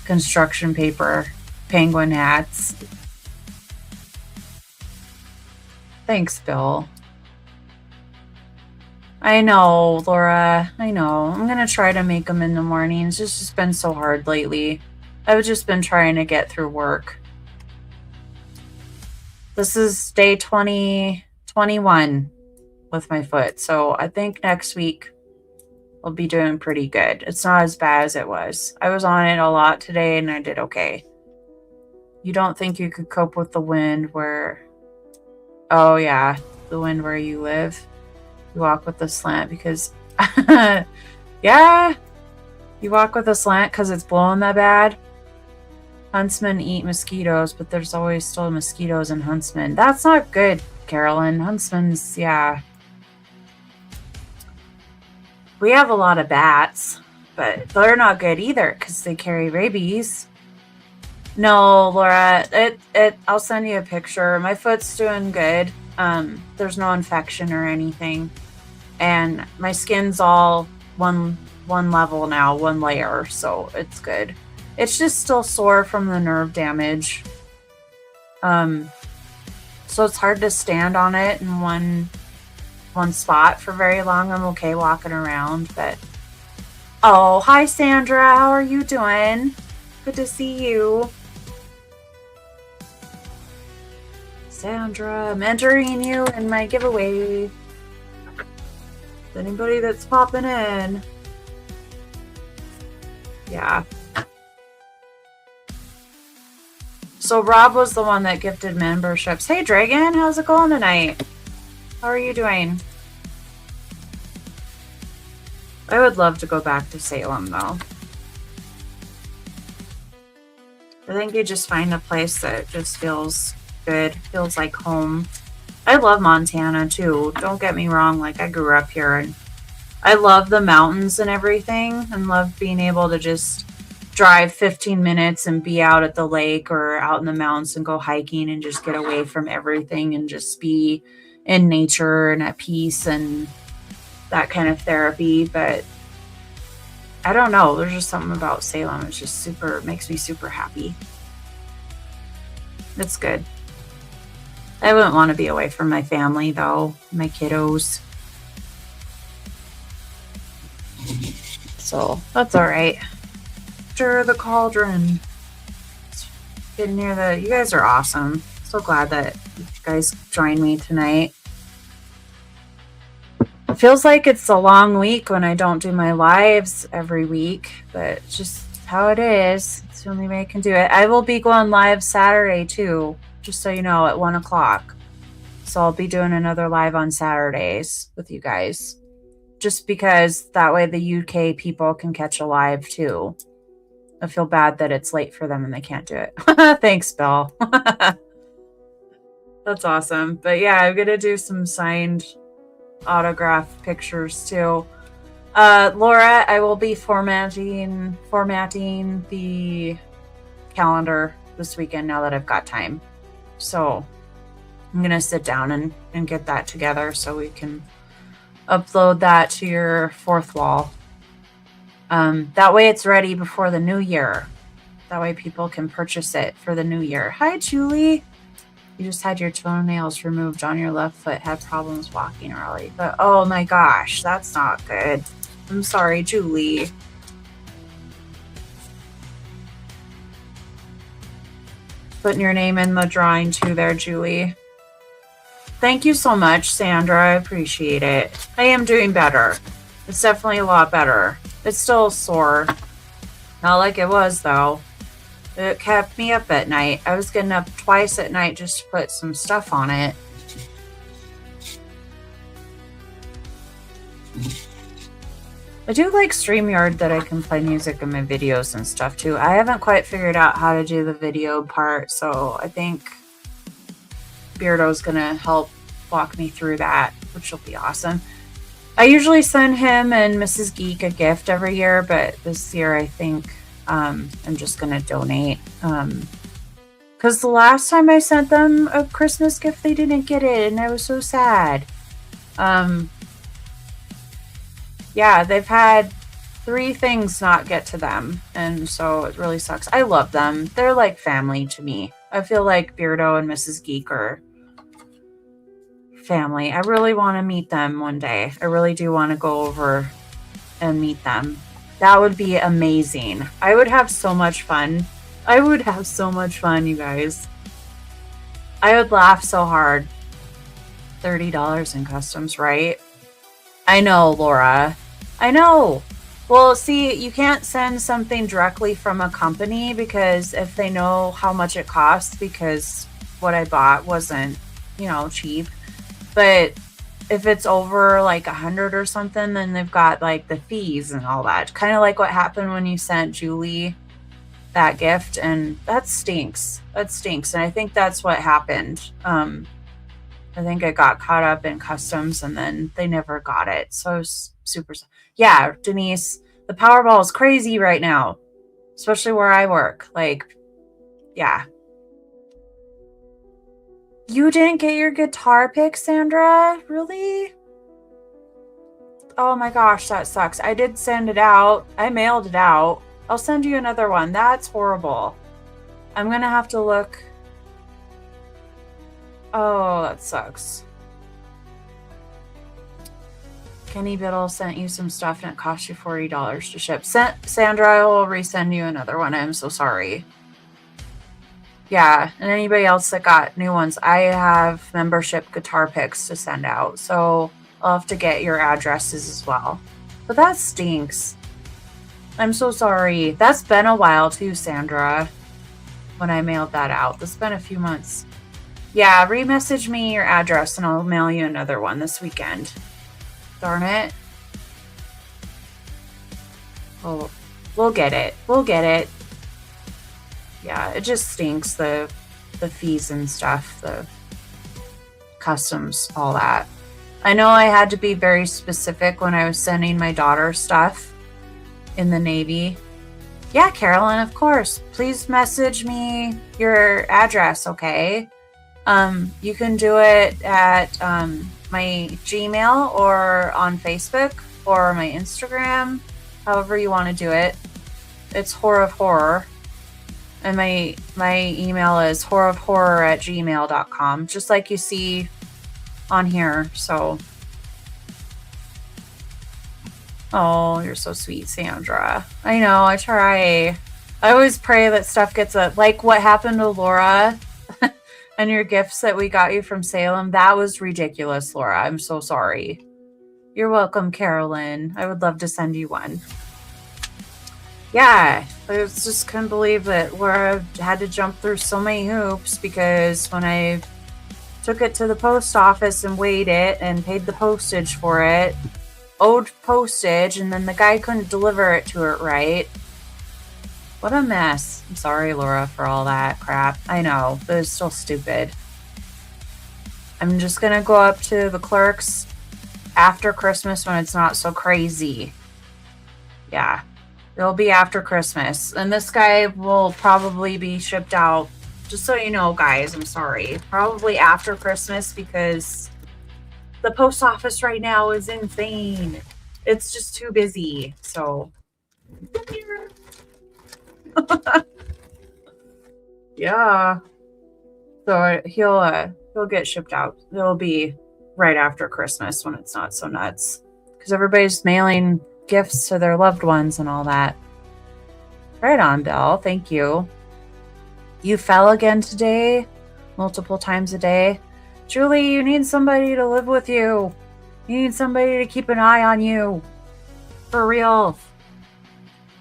construction paper penguin hats. Thanks, Bill. I know, Laura. I know. I'm going to try to make them in the mornings. It's just been so hard lately. I've just been trying to get through work. This is day 21 with my foot. So I think next week I'll be doing pretty good. It's not as bad as it was. I was on it a lot today and I did okay. You don't think you could cope with the wind where... Oh, yeah. The wind where you live. You walk with a slant because... Yeah. You walk with a slant because it's blowing that bad. Huntsmen eat mosquitoes, but there's always still mosquitoes in Huntsman. That's not good, Carolyn. Huntsman's, yeah. We have a lot of bats, but they're not good either because they carry rabies. No, Laura, I'll send you a picture. My foot's doing good. There's no infection or anything. And my skin's all one level now, one layer, so it's good. It's just still sore from the nerve damage. So it's hard to stand on it in one spot for very long. I'm okay walking around, but... Oh, hi, Sandra. How are you doing? Good to see you. Sandra, I'm entering you in my giveaway. Anybody that's popping in. Yeah. So Rob was the one that gifted memberships. Hey, Dragon, how's it going tonight? How are you doing? I would love to go back to Salem, though. I think you just find a place that just feels good, feels like home. I love Montana, too. Don't get me wrong. Like, I grew up here, and I love the mountains and everything, and love being able to just drive 15 minutes and be out at the lake or out in the mountains and go hiking and just get away from everything and just be in nature and at peace and that kind of therapy. But I don't know. There's just something about Salem. It's just makes me super happy. It's good. I wouldn't want to be away from my family, though. My kiddos. So, that's alright. Stir the cauldron. Getting near you guys are awesome. So glad that you guys joined me tonight. It feels like it's a long week when I don't do my lives every week, but it's just how it is. It's the only way I can do it. I will be going live Saturday, too. Just so you know, at 1 o'clock. So I'll be doing another live on Saturdays with you guys. Just because that way the UK people can catch a live too. I feel bad that it's late for them and they can't do it. Thanks, Bill. That's awesome. But yeah, I'm going to do some signed autograph pictures too. Laura, I will be formatting the calendar this weekend now that I've got time. So I'm going to sit down and get that together so we can upload that to your fourth wall. That way it's ready before the new year. That way people can purchase it for the new year. Hi, Julie. You just had your toenails removed on your left foot, had problems walking early. But oh my gosh, that's not good. I'm sorry, Julie. Putting your name in the drawing too there, Julie. Thank you so much, Sandra. I appreciate it. I am doing better. It's definitely a lot better. It's still sore. Not like it was, though. It kept me up at night. I was getting up twice at night just to put some stuff on it. I do like StreamYard that I can play music in my videos and stuff too. I haven't quite figured out how to do the video part, so I think Beardo's gonna help walk me through that, which will be awesome. I usually send him and Mrs. Geek a gift every year, but this year I think I'm just gonna donate. Because the last time I sent them a Christmas gift, they didn't get it, and I was so sad. Yeah, they've had 3 things not get to them, and so it really sucks. I love them. They're like family to me. I feel like Beardo and Mrs. Geek are family. I really want to meet them one day. I really do want to go over and meet them. That would be amazing. I would have so much fun. I would have so much fun, you guys. I would laugh so hard. $30 in customs, right? I know, Laura. I know. Well, see, you can't send something directly from a company because if they know how much it costs, because what I bought wasn't, cheap. But if it's over like 100 or something, then they've got like the fees and all that. Kind of like what happened when you sent Julie that gift, and that stinks. That stinks. And I think that's what happened. I think I got caught up in customs and then they never got it. So it was super. Yeah, Denise, the Powerball is crazy right now, especially where I work. Like, yeah. You didn't get your guitar pick, Sandra? Really? Oh my gosh, that sucks. I did send it out. I mailed it out. I'll send you another one. That's horrible. I'm going to have to look. Oh, that sucks. Kenny Biddle sent you some stuff and it cost you $40 to ship. Sandra, I will resend you another one. I'm so sorry. Yeah, and anybody else that got new ones, I have membership guitar picks to send out. So I'll have to get your addresses as well. But that stinks. I'm so sorry. That's been a while too, Sandra, when I mailed that out. That's been a few months. Yeah, remessage me your address and I'll mail you another one this weekend. Darn it. Oh, we'll get it. We'll get it. Yeah, it just stinks, the fees and stuff, the customs, all that. I know I had to be very specific when I was sending my daughter stuff in the Navy. Yeah, Carolyn, of course. Please message me your address, okay? You can do it at my Gmail or on Facebook or my Instagram, however you want to do it. It's Horror of Horror. And my email is horrorofhorror@gmail.com, just like you see on here. So, oh, you're so sweet, Sandra. I know, I try. I always pray that stuff gets like what happened to Laura and your gifts that we got you from Salem. That was ridiculous, Laura. I'm so sorry. You're welcome, Carolyn. I would love to send you one. Yeah, I just couldn't believe that Laura had to jump through so many hoops, because when I took it to the post office and weighed it and paid the postage for it, owed postage, and then the guy couldn't deliver it to her right. What a mess. I'm sorry, Laura, for all that crap. I know, but it's still stupid. I'm just going to go up to the clerks after Christmas when it's not so crazy. Yeah. It'll be after Christmas. And this guy will probably be shipped out, just so you know, guys, I'm sorry. Probably after Christmas, because the post office right now is insane. It's just too busy. So Yeah. So he'll get shipped out. It'll be right after Christmas when it's not so nuts. Because everybody's mailing gifts to their loved ones and all that. Right on, Belle. Thank you. You fell again today, multiple times a day. Julie, you need somebody to live with you. You need somebody to keep an eye on you. For real.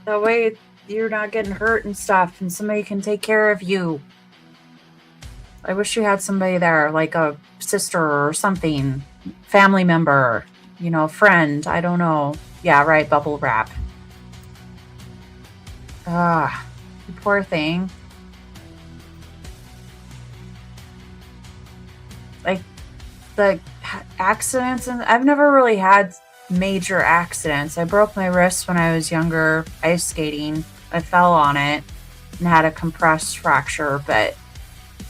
That way you're not getting hurt and stuff, and somebody can take care of you. I wish you had somebody there, like a sister or something, family member, friend. I don't know. Yeah, right, bubble wrap. Ah, you poor thing. Like, the accidents, and I've never really had major accidents. I broke my wrist when I was younger, ice skating. I fell on it and had a compressed fracture, but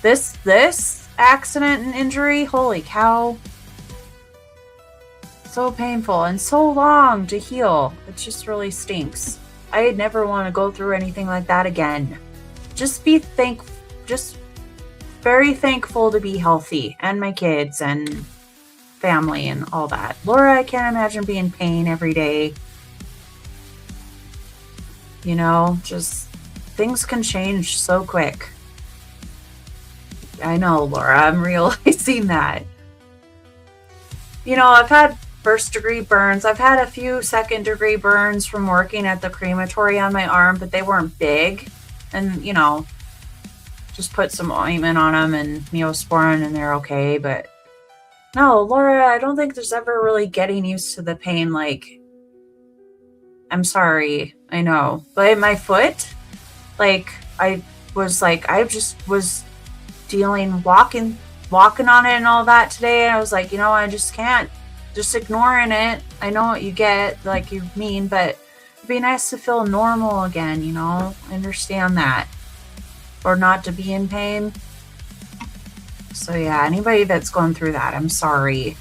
this accident and injury, holy cow. So painful and so long to heal. It just really stinks. I never want to go through anything like that again. Just very thankful to be healthy, and my kids and family and all that. Laura, I can't imagine being in pain every day. Just things can change so quick. I know, Laura, I'm realizing that. I've had first-degree burns. I've had a few second-degree burns from working at the crematory on my arm, but they weren't big. And, just put some ointment on them and Neosporin and they're okay. But no, Laura, I don't think there's ever really getting used to the pain. Like, I'm sorry, I know. But my foot, I just was walking on it and all that today. And I was like, I just can't, just ignoring it. I know what you get, like you mean, but it'd be nice to feel normal again, I understand that. Or not to be in pain. So yeah, anybody that's going through that, I'm sorry.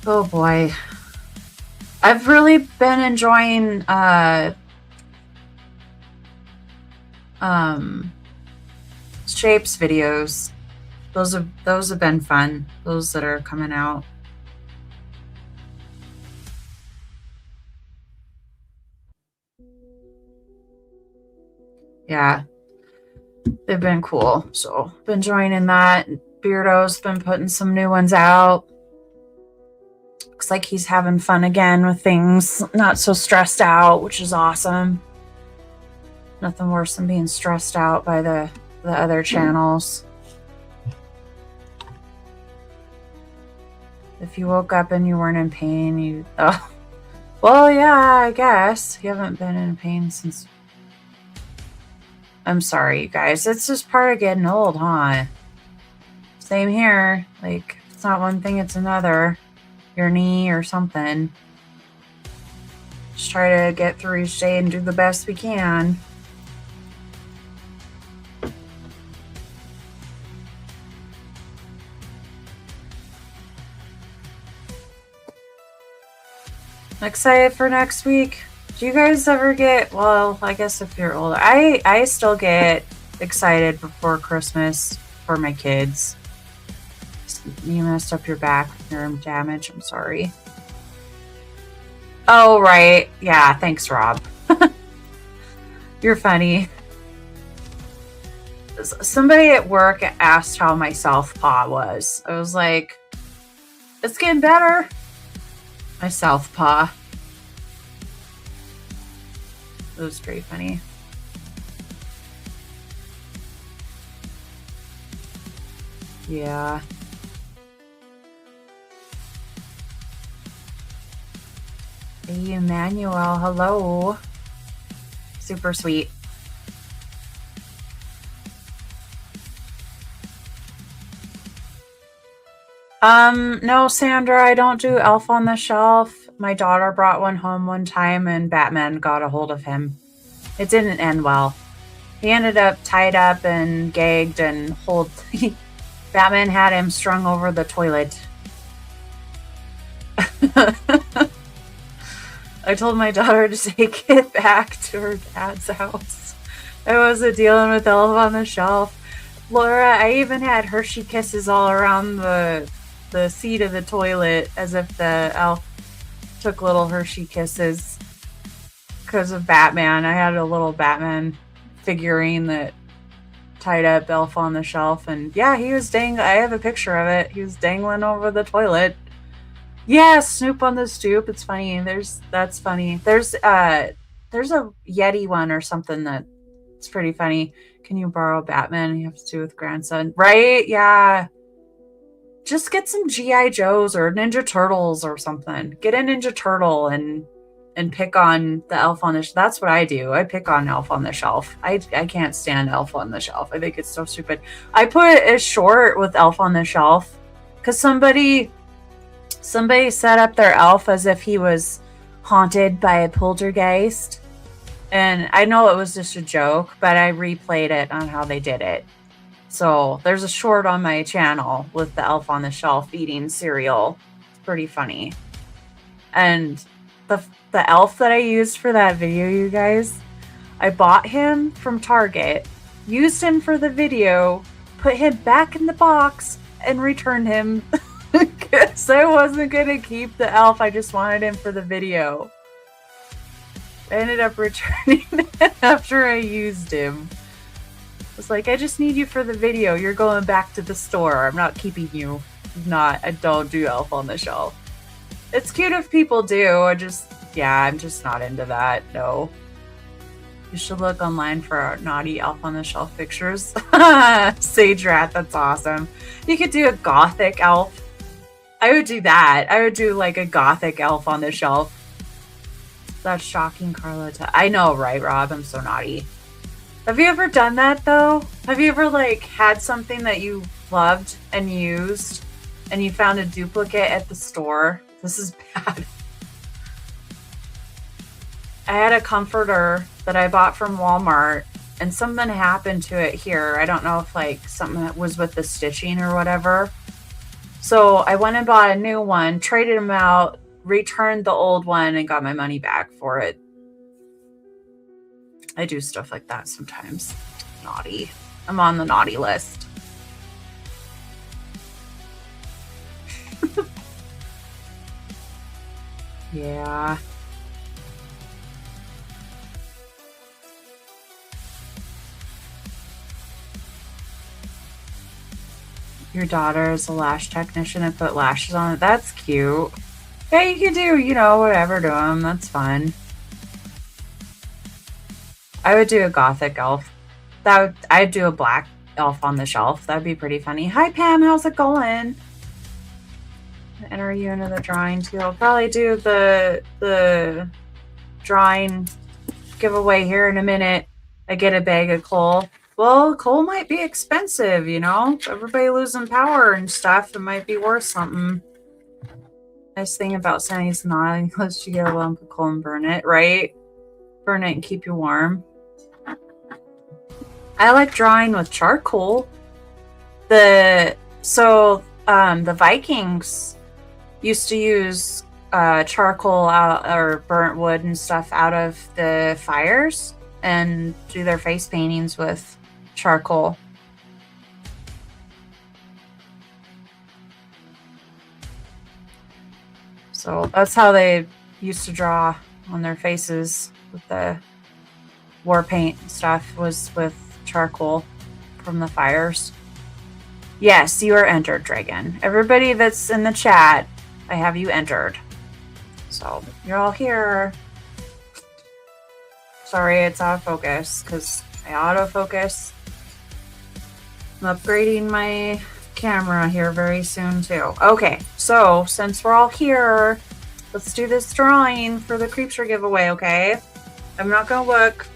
Oh boy. I've really been enjoying shapes videos. Those have been fun. Those that are coming out. Yeah. They've been cool. So been joining that. Beardo's been putting some new ones out. Looks like he's having fun again with things, not so stressed out, which is awesome. Nothing worse than being stressed out by the other channels. If you woke up and you weren't in pain, well, yeah, I guess. You haven't been in pain since... I'm sorry, you guys. It's just part of getting old, huh? Same here. Like, it's not one thing, it's another. Your knee or something. Just try to get through each day and do the best we can. Excited for next week. Do you guys ever get, well, I guess if you're older, I still get excited before Christmas for my kids. You messed up your back with nerve damage. I'm sorry. Oh, right. Yeah, thanks, Rob. You're funny. Somebody at work asked how my southpaw was. I was like, it's getting better. My southpaw. It was pretty funny. Yeah. Hey, Emmanuel, hello. Super sweet. No, Sandra, I don't do Elf on the Shelf. My daughter brought one home one time and Batman got a hold of him. It didn't end well. He ended up tied up and gagged and Batman had him strung over the toilet. I told my daughter to take it back to her dad's house. I wasn't dealing with Elf on the Shelf. Laura, I even had Hershey Kisses all around the seat of the toilet as if the elf took little Hershey Kisses because of Batman. I had a little Batman figurine that tied up Elf on the Shelf, and yeah, he was I have a picture of it. He was dangling over the toilet. Yeah, Snoop on the Stoop. It's funny. That's funny. There's a Yeti one or something that it's pretty funny. Can you borrow Batman? You have to do with grandson, right? Yeah. Just get some GI Joes or Ninja Turtles or something. Get a Ninja Turtle and pick on the Elf on the Shelf. That's what I do. I pick on Elf on the Shelf. I can't stand Elf on the Shelf. I think it's so stupid. I put a short with Elf on the Shelf because somebody set up their elf as if he was haunted by a poltergeist. And I know it was just a joke, but I replayed it on how they did it. So there's a short on my channel with the Elf on the Shelf eating cereal. It's pretty funny. And the elf that I used for that video, you guys, I bought him from Target, used him for the video, put him back in the box, and returned him because I wasn't going to keep the elf. I just wanted him for the video. I ended up returning it after I used him. I was like, I just need you for the video. You're going back to the store. I'm not keeping you. I don't do Elf on the Shelf. It's cute if people do. I'm just not into that. No. You should look online for naughty Elf on the Shelf pictures. Sage Rat, that's awesome. You could do a gothic elf. I would do that. I would do like a gothic Elf on the Shelf. That's shocking, Carlotta. I know, right, Rob? I'm so naughty. Have you ever done that, though? Have you ever, like, had something that you loved and used, and you found a duplicate at the store? This is bad. I had a comforter that I bought from Walmart, and something happened to it here. I don't know if, like, something was with the stitching or whatever. So I went and bought a new one, traded them out, returned the old one, and got my money back for it. I do stuff like that sometimes. Naughty. I'm on the naughty list. Yeah. Your daughter is a lash technician and put lashes on it. That's cute. Yeah, you can do, whatever to them. That's fun. I would do a gothic elf. I'd do a black Elf on the Shelf. That'd be pretty funny. Hi, Pam. How's it going? Enter you into the drawing too. I'll probably do the drawing giveaway here in a minute. I get a bag of coal. Well, coal might be expensive, Everybody losing power and stuff. It might be worth something. Nice thing about Sunny's not unless you get a lump of coal and burn it, right? Burn it and keep you warm. I like drawing with charcoal. The Vikings used to use charcoal or burnt wood and stuff out of the fires and do their face paintings with charcoal. So that's how they used to draw on their faces with the war paint and stuff, was with charcoal from the fires. Yes, you are entered, Dragon. Everybody that's in the chat, I have you entered. So you're all here. Sorry, it's out of focus because I autofocus. I'm upgrading my camera here very soon too. Okay, so since we're all here, let's do this drawing for the Kreepture giveaway, okay? I'm not gonna look.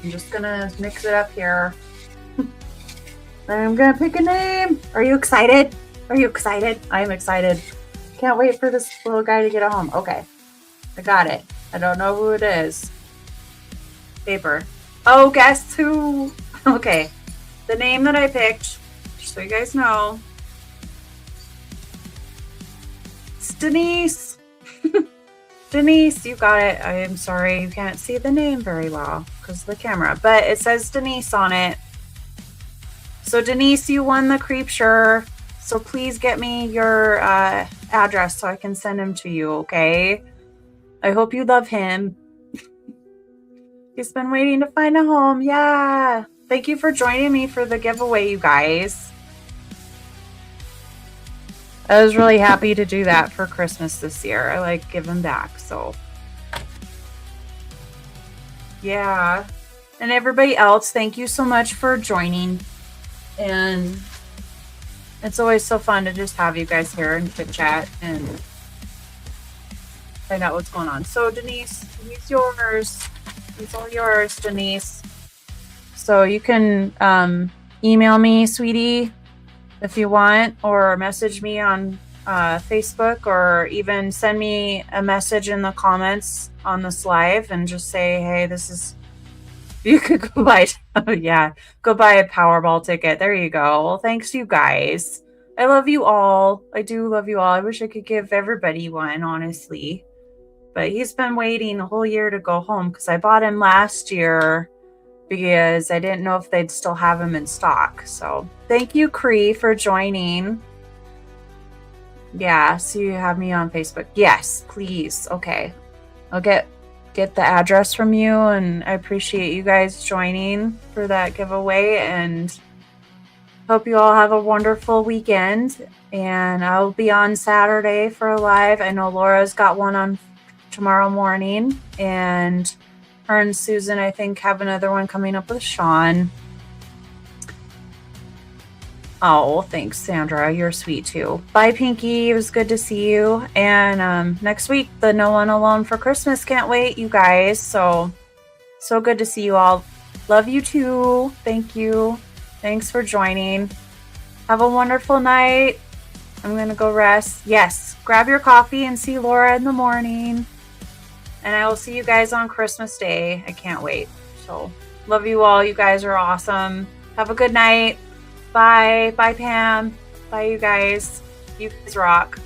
I'm just gonna mix it up here. I'm gonna pick a name. Are you excited? Are you excited? I'm excited. Can't wait for this little guy to get home. Okay, I got it. I don't know who it is. Paper. Oh, guess who? Okay, the name that I picked, just so you guys know, it's Denise. Denise, you got it. I am sorry you can't see the name very well because of the camera, but it says Denise on it. So Denise, you won the Kreepture. So please get me your address so I can send him to you, okay? I hope you love him. He's been waiting to find a home. Yeah. Thank you for joining me for the giveaway, you guys. I was really happy to do that for Christmas this year. I like giving back, so. Yeah. And everybody else, thank you so much for joining. And it's always so fun to just have you guys here and chit chat and find out what's going on. So Denise, he's yours. He's all yours, Denise. So you can email me, sweetie, if you want, or message me on Facebook, or even send me a message in the comments on this live and just say, hey, this is, you could go buy, go buy a Powerball ticket. There you go. Well, thanks, you guys. I love you all. I do love you all. I wish I could give everybody one, honestly. But he's been waiting a whole year to go home because I bought him last year because I didn't know if they'd still have him in stock. So thank you, Cree, for joining. Yeah, so you have me on Facebook. Yes, please. Okay. I'll get the address from you, and I appreciate you guys joining for that giveaway, and hope you all have a wonderful weekend. And I'll be on Saturday for a live. I know Laura's got one on tomorrow morning, and her and Susan, I think, have another one coming up with Sean. Oh, thanks, Sandra. You're sweet too. Bye, Pinky. It was good to see you. And next week, the No One Alone for Christmas. Can't wait, you guys. So good to see you all. Love you too. Thank you. Thanks for joining. Have a wonderful night. I'm going to go rest. Yes, grab your coffee and see Laura in the morning. And I will see you guys on Christmas Day. I can't wait. So love you all. You guys are awesome. Have a good night. Bye. Bye, Pam. Bye, you guys. You guys rock.